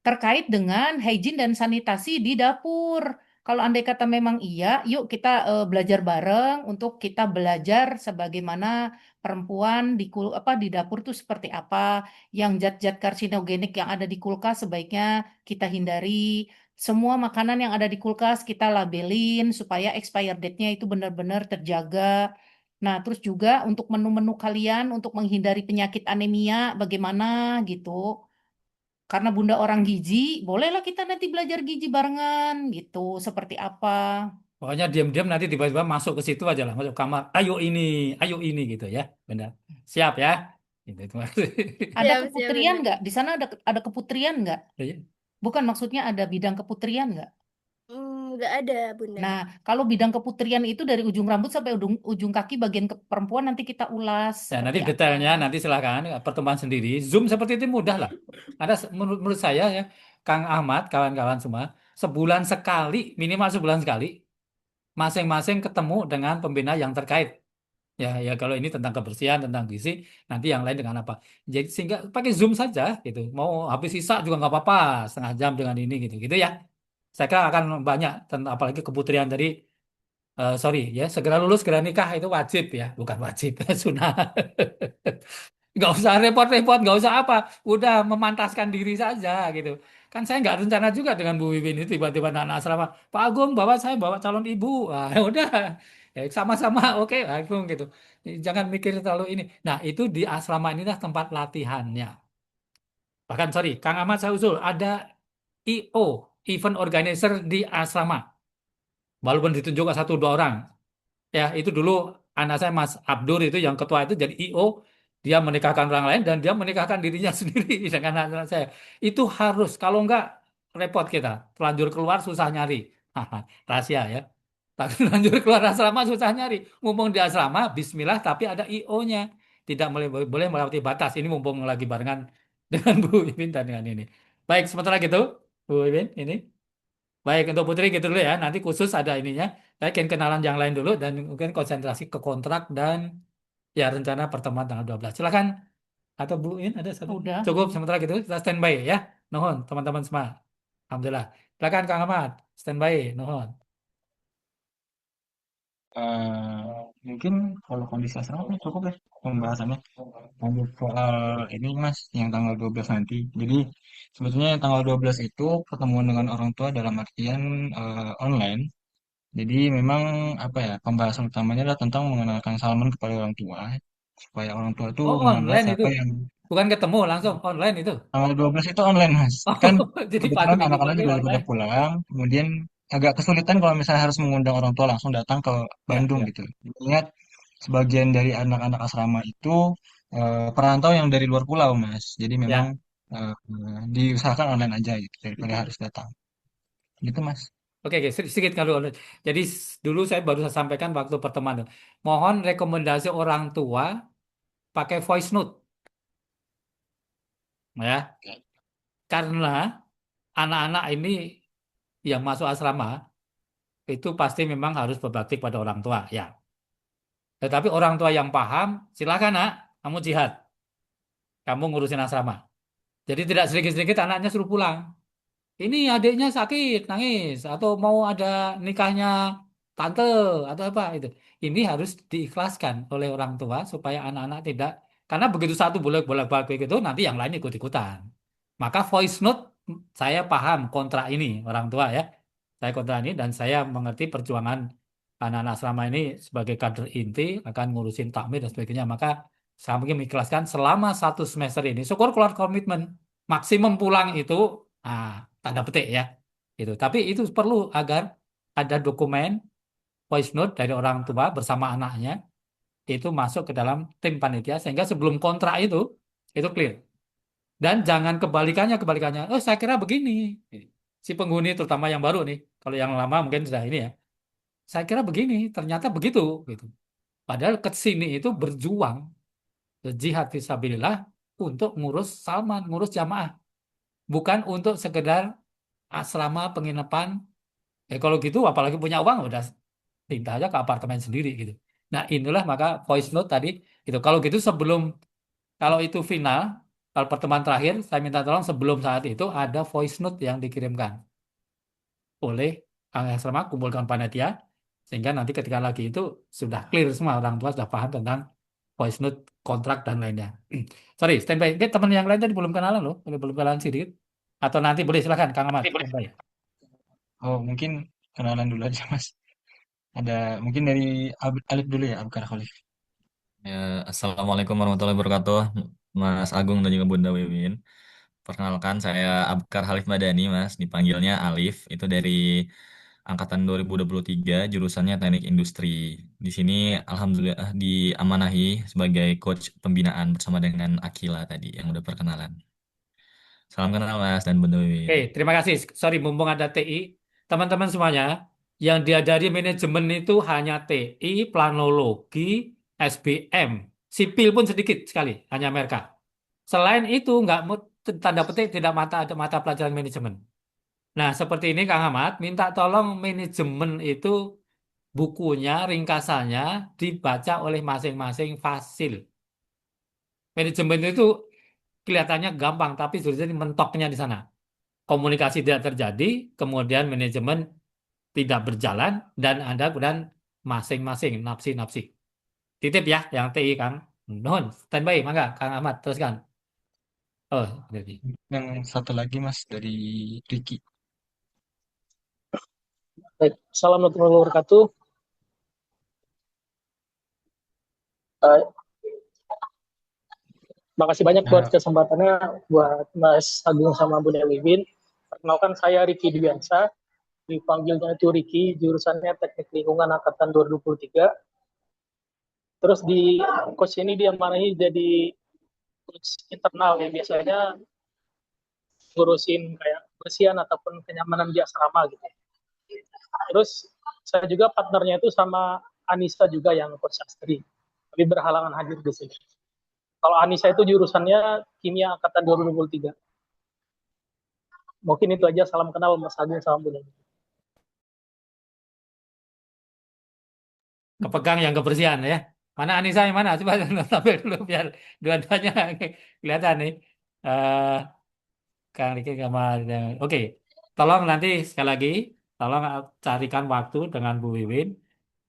terkait dengan hygiene dan sanitasi di dapur. Kalau andai kata memang iya, yuk kita belajar bareng untuk kita belajar sebagaimana perempuan di di dapur itu seperti apa, yang zat-zat karsinogenik yang ada di kulkas sebaiknya kita hindari. Semua makanan yang ada di kulkas kita labelin supaya expired date-nya itu benar-benar terjaga. Nah, terus juga untuk menu-menu kalian untuk menghindari penyakit anemia bagaimana gitu. Karena Bunda orang gizi, bolehlah kita nanti belajar gizi barengan gitu. Seperti apa? Pokoknya diam-diam nanti tiba-tiba masuk ke situ aja lah, masuk kamar. Ayo ini gitu ya. Benar. Siap ya. Gitu, itu maksudnya. Ada siap siap keputrian benar. nggak? Di sana ada keputrian nggak? Iya. Bukan maksudnya ada bidang keputrian nggak? Nggak ada Bunda. Nah, kalau bidang keputrian itu dari ujung rambut sampai ujung kaki bagian perempuan nanti kita ulas Ya, seperti nanti apa. detailnya nanti silakan pertemuan sendiri. Zoom seperti itu mudah lah. Ada menurut saya ya, Kang Ahmad, kawan-kawan semua, sebulan sekali, minimal sebulan sekali, masing-masing ketemu dengan pembina yang terkait. Ya, ya kalau ini tentang kebersihan, tentang gizi, nanti yang lain dengan apa. Jadi sehingga pakai Zoom saja gitu. Mau habis sisa juga nggak apa-apa, setengah jam dengan ini gitu, gitu ya. Saya kira akan banyak, apalagi keputrian dari sorry ya, segera lulus segera nikah itu wajib ya, bukan wajib, sunnah. Nggak usah repot-repot, nggak usah apa, udah memantaskan diri saja gitu. Kan saya nggak rencana juga dengan Bu Wiwin itu tiba-tiba anak asrama, Pak Agung bawa saya bawa calon ibu, ah, ya udah, ya, sama-sama oke Pak Agung gitu. Jangan mikir terlalu ini. Nah itu di asrama inilah tempat latihannya. Bahkan sorry, Kang Ahmad saya usul ada IO, event organizer di asrama. Walaupun ditunjuk ke satu dua orang. Ya, itu dulu anak saya Mas Abdur itu yang ketua itu jadi IO, dia menikahkan orang lain dan dia menikahkan dirinya sendiri dengan anak saya. Itu harus, kalau enggak repot kita. Terlanjur keluar susah nyari. Haha, rahasia ya. Tak terlanjur keluar asrama susah nyari. Mumpung di asrama, bismillah tapi ada IO-nya. Tidak boleh melewati batas. Ini mumpung lagi barengan dengan Bu Iwin dan dengan ini. Baik, sementara gitu, Bu Iwin, ini. Baik, untuk Putri gitu dulu ya. Nanti khusus ada ininya. Saya ingin kenalan yang lain dulu dan mungkin konsentrasi ke kontrak dan ya rencana pertemuan tanggal 12. Silakan. Atau Bu In ada satu. Udah. Cukup sementara gitu. Kita standby ya. Nuhun teman-teman semua. Alhamdulillah. Silakan Kang Ahmad. Standby. Nuhun. Mungkin kalau kondisi asrama kan cukup ya pembahasannya. Lanjut soal ini Mas, yang tanggal 12 nanti. Jadi sebetulnya yang tanggal 12 itu pertemuan dengan orang tua dalam artian online. Jadi memang apa ya, pembahasan utamanya adalah tentang mengenalkan salaman kepada orang tua supaya orang tua itu Oh, mengenal online itu. siapa yang Bukan ketemu langsung online itu. tanggal 12 itu online Mas. Oh, Kan jadi pas kebetulan minggu anak-anak pagi juga pada online. pulang, kemudian agak kesulitan kalau misalnya harus mengundang orang tua langsung datang ke Ya, Bandung ya. gitu. Ingat sebagian dari anak-anak asrama itu perantau yang dari luar pulau Mas. Jadi memang Ya. eh, diusahakan online aja gitu daripada harus datang. Gitu Mas. Oke, oke, sedikit kalau jadi dulu saya baru saya sampaikan waktu pertemuan. Mohon rekomendasi orang tua pakai voice note ya. Karena anak-anak ini yang masuk asrama itu pasti memang harus berbakti pada orang tua ya. Tetapi orang tua yang paham, silakan nak, kamu jihad, kamu ngurusin asrama. Jadi tidak sedikit-sedikit anaknya suruh pulang. Ini adiknya sakit, nangis, atau mau ada nikahnya tante atau apa itu. Ini harus diikhlaskan oleh orang tua supaya anak-anak tidak, karena begitu satu bolak-balik itu nanti yang lain ikut-ikutan. Maka voice note saya paham kontrak ini orang tua ya. Saya kontrak ini dan saya mengerti perjuangan anak-anak selama ini sebagai kader inti akan ngurusin takmir dan sebagainya. Maka saya mungkin mengikhlaskan selama 1 semester ini. Syukur keluar komitmen maksimum pulang itu tanda petik ya itu. Tapi itu perlu agar ada dokumen voice note dari orang tua bersama anaknya itu masuk ke dalam tim panitia sehingga sebelum kontrak itu clear. Dan jangan kebalikannya. Oh, saya kira begini. Si penghuni terutama yang baru nih. Kalau yang lama mungkin sudah ini ya. Saya kira begini, ternyata begitu gitu. Padahal ke sini itu berjuang jihad fisabilillah untuk ngurus Salman, ngurus jamaah, bukan untuk sekedar asrama penginapan. Kalau gitu apalagi punya uang udah pindah aja ke apartemen sendiri gitu. Nah, inilah maka voice note tadi gitu. Kalau gitu kalau itu final, kalau pertemuan terakhir saya minta tolong sebelum saat itu ada voice note yang dikirimkan oleh Kang Asrama kumpulkan panitia sehingga nanti ketika lagi itu sudah clear semua orang tua sudah paham tentang voice note kontrak dan lainnya. Sorry, standby. Ini teman yang lain tadi belum kenalan loh, belum kenalan sedikit. Atau nanti boleh silakan Kang Ahmad. Standby. Oh, mungkin kenalan dulu aja, Mas. Ada mungkin dari Alif dulu ya, Abkar Khalif. Ya, Assalamualaikum warahmatullahi wabarakatuh, Mas Agung dan juga Bunda Wiwin. Perkenalkan, saya Abkar Halif Madani, Mas. Dipanggilnya Alif. Itu dari angkatan 2023, jurusannya Teknik Industri. Di sini, Alhamdulillah, diamanahi sebagai coach pembinaan bersama dengan Akila tadi, yang udah perkenalan. Salam kenal, Mas, dan Bunda Oke, Wiwin. terima kasih. Sorry, mumpung ada TI. Teman-teman semuanya, yang diajari manajemen itu hanya TI, planologi, SBM. Sipil pun sedikit sekali, hanya mereka. Selain itu, nggak tanda petik tidak ada mata pelajaran manajemen. Nah, seperti ini Kang Ahmad, minta tolong manajemen itu bukunya, ringkasannya dibaca oleh masing-masing fasil. Manajemen itu kelihatannya gampang, tapi sebenarnya mentoknya di sana. Komunikasi tidak terjadi, kemudian manajemen tidak berjalan, dan Anda kemudian masing-masing napsi-napsi. Titip ya, yang TI Kang. Nuhun, standby, mangga Kang Ahmad, teruskan. Oh, jadi. Yang satu lagi, Mas, dari Ricky. Baik, Assalamualaikum warahmatullahi wabarakatuh. Eh, Makasih banyak buat Nah, kesempatannya buat Mas Agung sama Bunda Wiwin. Perkenalkan saya Riki Dwiansa, dipanggilnya itu Riki, jurusannya Teknik Lingkungan angkatan 2023. Terus di coach ini dia marahi jadi coach internal yang biasanya ngurusin kayak bersihan ataupun kenyamanan di asrama gitu. Terus saya juga partnernya itu sama Anissa juga yang coach sastri, tapi berhalangan hadir di sini. Kalau Anissa itu jurusannya kimia angkatan 2023. Mungkin itu aja, salam kenal Mas Agung sama Bunda. Kepegang yang kebersihan ya. Mana Anissa yang mana? Coba tampil dulu biar dua-duanya kelihatan nih. Eh Kang Riki sama Oke. Tolong nanti sekali lagi tolong carikan waktu dengan Bu Wiwin.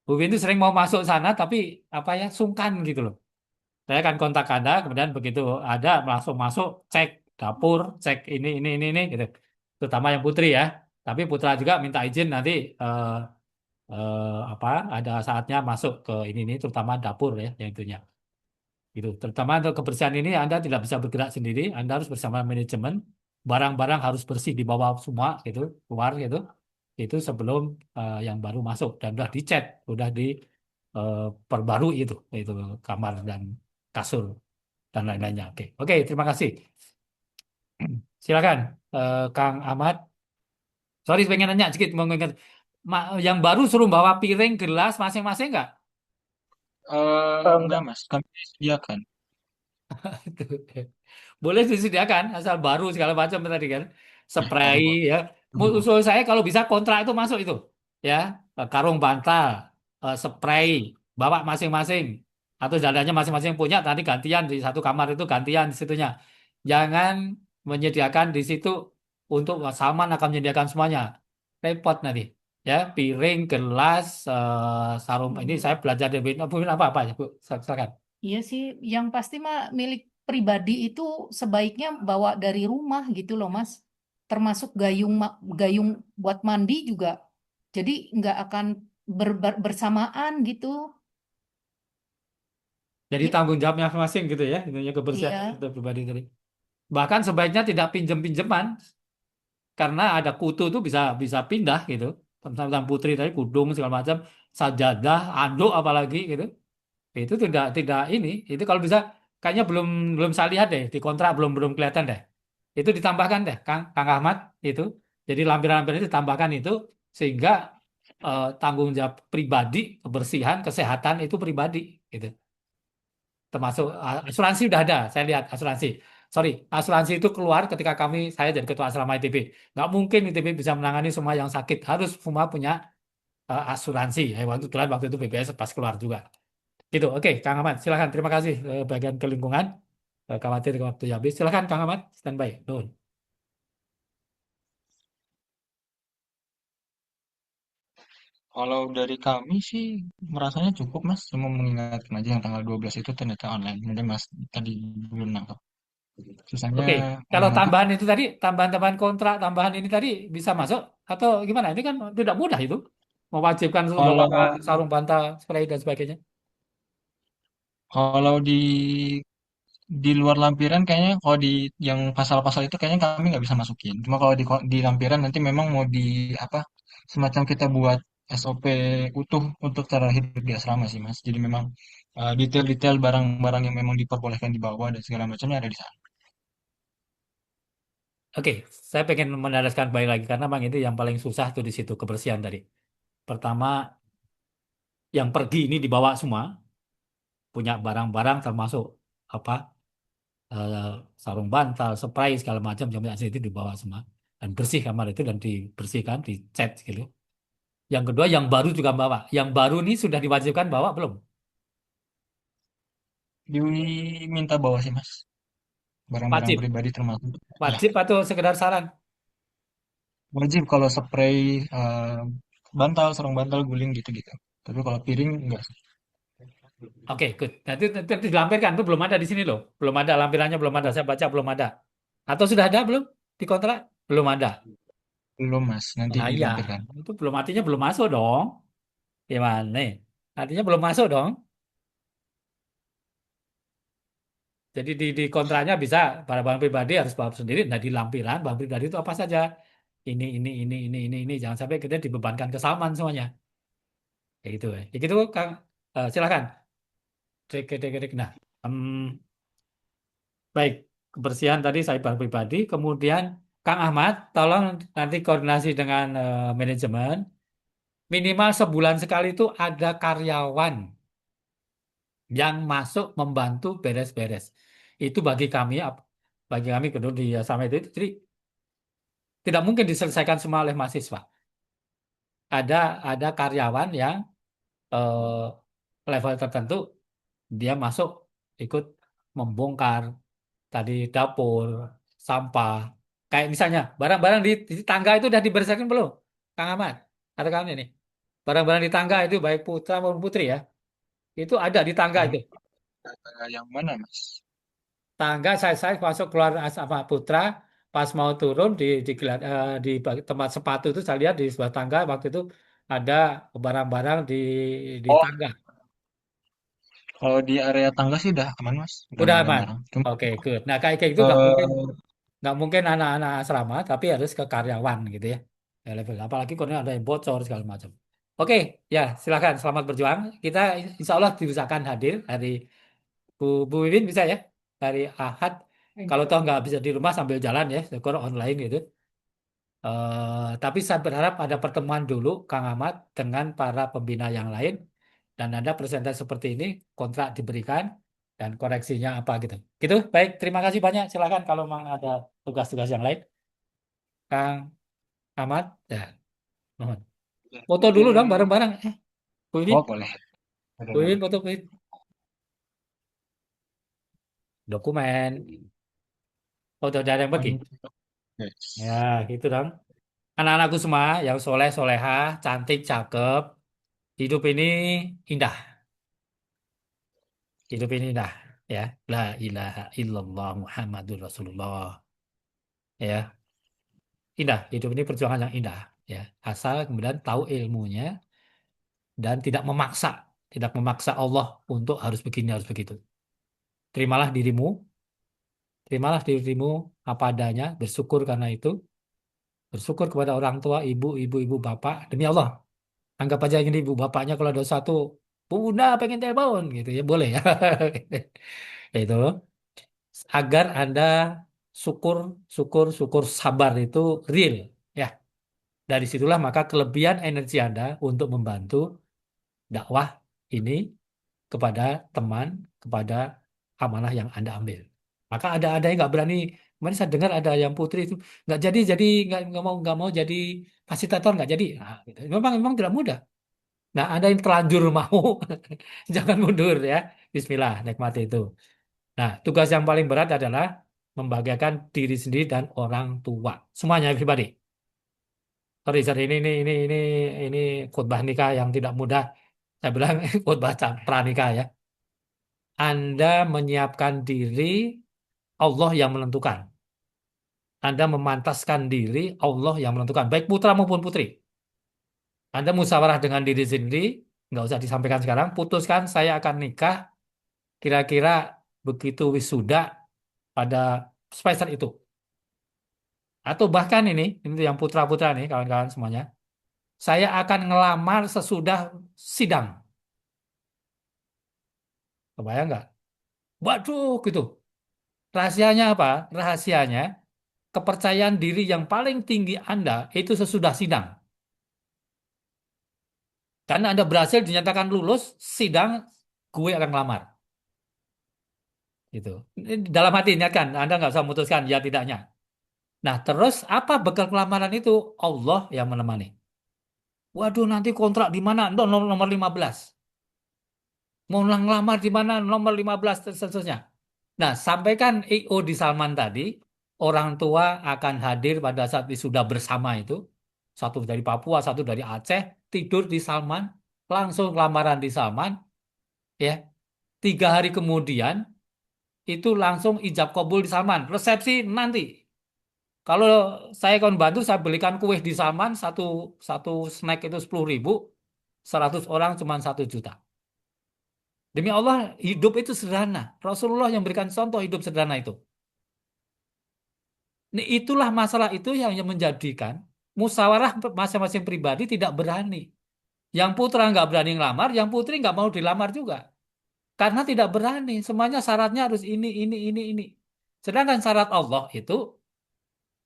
Bu Wiwin itu sering mau masuk sana tapi apa ya sungkan gitu loh. Saya akan kontak Anda kemudian begitu ada langsung masuk cek dapur, cek ini gitu. Terutama yang putri ya. Tapi putra juga minta izin nanti apa ada saatnya masuk ke ini terutama dapur ya yang itunya gitu terutama untuk kebersihan ini Anda tidak bisa bergerak sendiri Anda harus bersama manajemen barang-barang harus bersih di bawah semua gitu keluar gitu itu sebelum yang baru masuk dan sudah dicat sudah diperbarui itu kamar dan kasur dan lain-lainnya oke oke terima kasih silakan Kang Ahmad sorry pengen nanya sedikit mau ingat yang baru suruh bawa piring gelas masing-masing nggak? enggak, Mas. Kami disediakan. Boleh disediakan asal baru segala macam tadi kan spray ya usul saya kalau bisa kontrak itu masuk itu ya karung bantal spray bawa masing-masing. Atau jalannya masing-masing punya, nanti gantian di satu kamar itu gantian di situnya. Jangan menyediakan di situ untuk Salman akan menyediakan semuanya. Repot nanti. Ya, piring, gelas, sarung. Ini saya belajar dari Bu Win apa-apa ya, Bu? Silakan. Iya sih, yang pasti mah milik pribadi itu sebaiknya bawa dari rumah gitu loh, Mas. Termasuk gayung buat mandi juga. Jadi nggak akan bersamaan gitu. Jadi Ya, tanggung jawabnya masing-masing gitu ya, intinya kebersihan iya. itu pribadi tadi. Bahkan sebaiknya tidak pinjem-pinjeman karena ada kutu itu bisa bisa pindah gitu. Tentang putri tadi kudung segala macam, sajadah, anduk apalagi gitu. Itu tidak ini. Itu kalau bisa kayaknya belum belum saya lihat deh di kontrak belum belum kelihatan deh. Itu ditambahkan deh Kang Ahmad itu. Jadi lampiran-lampiran itu ditambahkan itu sehingga tanggung jawab pribadi, kebersihan, kesehatan itu pribadi gitu. Termasuk asuransi udah ada, saya lihat asuransi. Sorry, asuransi itu keluar ketika saya jadi ketua asrama ITB. Nggak mungkin ITB bisa menangani semua yang sakit. Harus semua punya asuransi. Waktu itu BPS pas keluar juga. Gitu, oke, Kang Ahmad, silakan. Terima kasih bagian ke lingkungan. Khawatir waktu habis. Silakan, Kang Ahmad, standby. Nuhun. Kalau dari kami sih merasanya cukup Mas, cuma mengingatkan aja yang tanggal 12 itu ternyata online. Mungkin Mas tadi belum nangkep. Sisanya Oke, kalau nanti tambahan itu tadi, tambahan-tambahan kontrak, tambahan ini tadi bisa masuk atau gimana? Ini kan tidak mudah itu. Mewajibkan untuk kalau membawa sarung bantal, spray dan sebagainya. kalau di luar lampiran kayaknya kalau di yang pasal-pasal itu kayaknya kami nggak bisa masukin. Cuma kalau di lampiran nanti memang mau di apa semacam kita buat SOP utuh untuk cara hidup di asrama sih Mas. Jadi memang detail-detail barang-barang yang memang diperbolehkan dibawa dan segala macamnya ada di sana. Oke, saya pengen menegaskan baik lagi karena memang itu yang paling susah tuh di situ kebersihan tadi. Pertama, yang pergi ini dibawa semua, punya barang-barang termasuk apa eh, sarung bantal, spray segala macam sampai itu dibawa semua dan bersih kamar itu dan dibersihkan, dicat gitu. Yang kedua, yang baru juga bawa. Yang baru ini sudah diwajibkan bawa belum? Diminta bawa sih Mas. Barang-barang Wajib, pribadi termasuk. Ya, wajib atau sekedar saran? wajib kalau spray bantal, sarung bantal, guling gitu-gitu. Tapi kalau piring enggak sih. Oke, good. Nanti dilampirkan itu belum ada di sini loh. Belum ada lampirannya belum ada. Saya baca belum ada. Atau sudah ada belum di kontrak? Belum ada. Belum Mas, nanti Nah iya, dilampirkan. itu belum artinya belum masuk dong. Gimana nih? Artinya belum masuk dong. Jadi di kontraknya bisa barang-barang pribadi harus bawa sendiri. Nah di lampiran barang pribadi itu apa saja? Ini. Jangan sampai kita dibebankan ke Salman semuanya. Kayak gitu. Ya gitu, Kang. Silakan. Cek. Nah, baik. Kebersihan tadi saya barang pribadi. Kemudian Kang Ahmad, tolong nanti koordinasi dengan manajemen. Minimal sebulan sekali itu ada karyawan yang masuk membantu beres-beres. Itu bagi kami kedua di sama itu, jadi tidak mungkin diselesaikan semua oleh mahasiswa. Ada ada karyawan yang level tertentu dia masuk ikut membongkar tadi dapur, sampah. Kayak misalnya barang-barang di tangga itu udah dibersihkan belum, Kang Ahmad? Atau kamu ini? Barang-barang di tangga itu baik putra maupun putri ya, itu ada di tangga itu. Yang mana Mas? Tangga saya masuk keluar sama Putra pas mau turun di tempat sepatu itu saya lihat di sebelah tangga waktu itu ada barang-barang di Oh, tangga. kalau di area tangga sih udah aman Mas, udah Udah nggak ada aman. barang. Cuma Oke, good. Nah, kayak gitu eh, nggak mungkin anak-anak asrama tapi harus ke karyawan gitu ya. Ya, level apalagi kalau ada yang bocor segala macam. Oke, ya silakan selamat berjuang. Kita insya Allah diusahakan hadir hari Bu Wiwin bisa ya hari Ahad. Kalau toh nggak bisa di rumah sambil jalan ya, syukur online gitu. Tapi saya berharap ada pertemuan dulu Kang Ahmad dengan para pembina yang lain dan ada presentasi seperti ini, kontrak diberikan dan koreksinya apa gitu. Gitu, baik. Terima kasih banyak. Silakan kalau memang ada tugas-tugas yang lain, Kang Ahmad. Ya, mohon. Foto dulu dong mungkin bareng-bareng. Bu Wiwin. oh boleh. Win, foto Win. Dokumen. Oh, udah ada yang Oh, pergi. ini. Ya, Yes. gitu dong. Anak-anakku semua yang soleh, solehah, cantik, cakep. Hidup ini indah. Hidup ini indah. Ya, la ilaha illallah Muhammadur Rasulullah. Ya, indah. Hidup ini perjuangan yang indah. Ya, asal kemudian tahu ilmunya dan tidak memaksa Allah untuk harus begini, harus begitu. Terimalah dirimu, terimalah dirimu apa adanya, bersyukur karena itu, bersyukur kepada orang tua, ibu, bapak, demi Allah. Anggap aja ini ibu bapaknya kalau ada satu, Bunda pengen telepon gitu ya, boleh ya. Itu agar Anda syukur, syukur sabar itu real. Ya, dari situlah maka kelebihan energi Anda untuk membantu dakwah ini kepada teman, kepada amanah yang Anda ambil. Maka ada yang nggak berani. Kemarin saya dengar ada yang putri itu nggak nggak mau jadi fasilitator nggak jadi. Nah, gitu. Memang tidak mudah. Nah, Anda yang terlanjur mau, jangan mundur ya. Bismillah, nikmati itu. Nah, tugas yang paling berat adalah membahagiakan diri sendiri dan orang tua. Semuanya pribadi. Sorry, ini khutbah nikah yang tidak mudah. Saya bilang khutbah pranikah ya. Anda menyiapkan diri, Allah yang menentukan. Anda memantaskan diri, Allah yang menentukan. Baik putra maupun putri. Anda musyawarah dengan diri sendiri, nggak usah disampaikan sekarang. Putuskan saya akan nikah kira-kira begitu wisuda pada semester itu. Atau bahkan ini yang putra-putra nih, kawan-kawan semuanya. Saya akan ngelamar sesudah sidang. Kebayang nggak? Waduh, gitu. Rahasianya apa? Rahasianya kepercayaan diri yang paling tinggi Anda itu sesudah sidang. Karena Anda berhasil dinyatakan lulus, sidang, gue akan ngelamar. Gitu. Ini dalam hati, ingatkan, Anda nggak usah memutuskan ya tidaknya. Nah, terus apa bekal kelamaran itu? Allah yang menemani. Waduh, nanti kontrak di mana? Nomor 15. Mau ngelamar di mana? Nomor 15 dan seterusnya. Nah, sampaikan IO di Salman tadi, orang tua akan hadir pada saat sudah bersama itu. Satu dari Papua, satu dari Aceh, tidur di Salman, langsung lamaran di Salman, ya. 3 hari kemudian, itu langsung ijab kabul di Salman. Resepsi nanti. Kalau saya akan bantu, saya belikan kue di Salman, satu, satu snack itu 10.000, 100 orang cuma 1 juta. Demi Allah, hidup itu sederhana. Rasulullah yang berikan contoh hidup sederhana itu. Nah, itulah masalah itu yang menjadikan musyawarah masing-masing pribadi tidak berani. Yang putra nggak berani ngelamar, yang putri nggak mau dilamar juga. Karena tidak berani. Semuanya syaratnya harus ini. Sedangkan syarat Allah itu,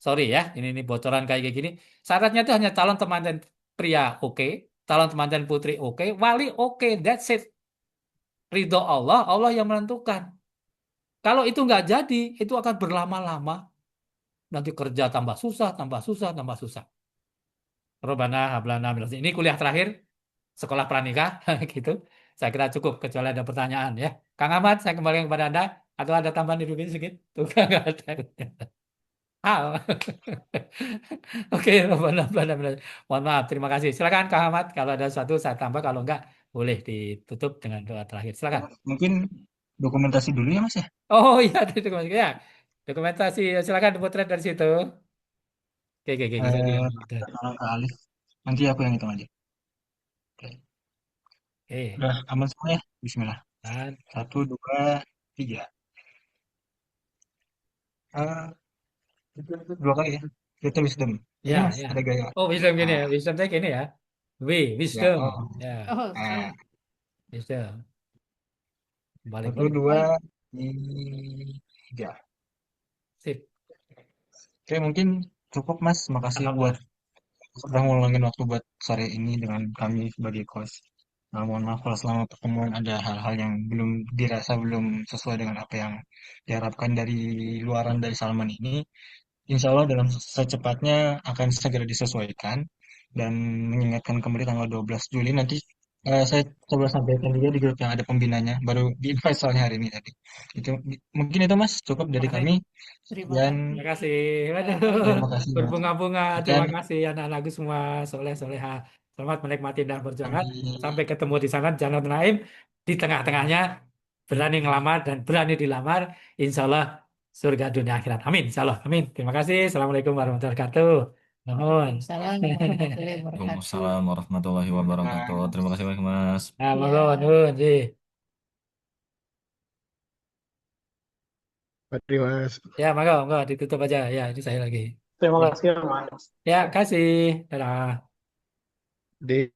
sorry ya, ini bocoran kayak gini. Syaratnya itu hanya calon temanten pria oke, calon temanten putri oke, wali oke, that's it. Ridho Allah, Allah yang menentukan. Kalau itu nggak jadi, itu akan berlama-lama. Nanti kerja tambah susah, tambah susah, tambah susah. Robana hablana minal ini kuliah terakhir sekolah pranikah gitu. Saya kira cukup kecuali ada pertanyaan ya. Kang Ahmad, saya kembali kepada Anda atau ada tambahan di ini sedikit? Tuh nggak ada. Ah. Oke, Robana hablana minal. Mohon maaf, terima kasih. Silakan Kang Ahmad kalau ada sesuatu saya tambah, kalau enggak boleh ditutup dengan doa terakhir. Silakan. Mungkin dokumentasi dulu ya Mas ya. Oh iya, dokumentasi ya. Dokumentasi, silakan dipotret dari situ. Oke, bisa Eh, di. Perkenalan ke Alif. Nanti aku yang hitung aja. Oke. Oke, Udah aman semua ya? Bismillah. dan 1, 2, 3. Eh, itu 2 kali ya. Kita wisdom. Ini Mas ya. ada gaya. Oh, wisdom gini ya. Ah, Wisdom saya gini ya. ya. Wisdom. Oh. Ya, Oh, Ah, wisdom. Balik satu, balik. dua, tiga. Sip. Oke, mungkin cukup Mas. Makasih buat Alhamdulillah. sudah meluangin waktu buat sore ini dengan kami sebagai host. Nah, mohon maaf kalau selama pertemuan ada hal-hal yang belum dirasa belum sesuai dengan apa yang diharapkan dari luaran dari Salman ini. Insya Allah dalam secepatnya akan segera disesuaikan dan mengingatkan kembali tanggal 12 Juli nanti Saya coba sampaikan juga di grup yang ada pembinanya, baru di invite soalnya hari ini tadi. Itu mungkin itu Mas cukup Terima dari kasih. kami. Terima Sekian, kasih. Terima kasih. Waduh, terima kasih Mas. berbunga-bunga. Sekian Terima kasih anak-anakku semua soleh-soleha. Selamat menikmati dan perjuangan. kami. Sampai ketemu di sana, Jangan Naim. Di tengah-tengahnya berani ngelamar dan berani dilamar. Insya Allah surga dunia akhirat. Amin. Insya Allah. Amin. Terima kasih. Assalamualaikum warahmatullahi wabarakatuh. Nuhun. Waalaikumsalam warahmatullahi wabarakatuh. Waalaikumsalam warahmatullahi wabarakatuh. Terima kasih banyak, Mas. Nah, monggo, Ya. nuhun. Ji. Mari Mas. Ya, monggo, monggo. Ditutup aja. Ya, ini saya lagi. Terima Ya, kasih Mas. ya kasih. Dadah. Di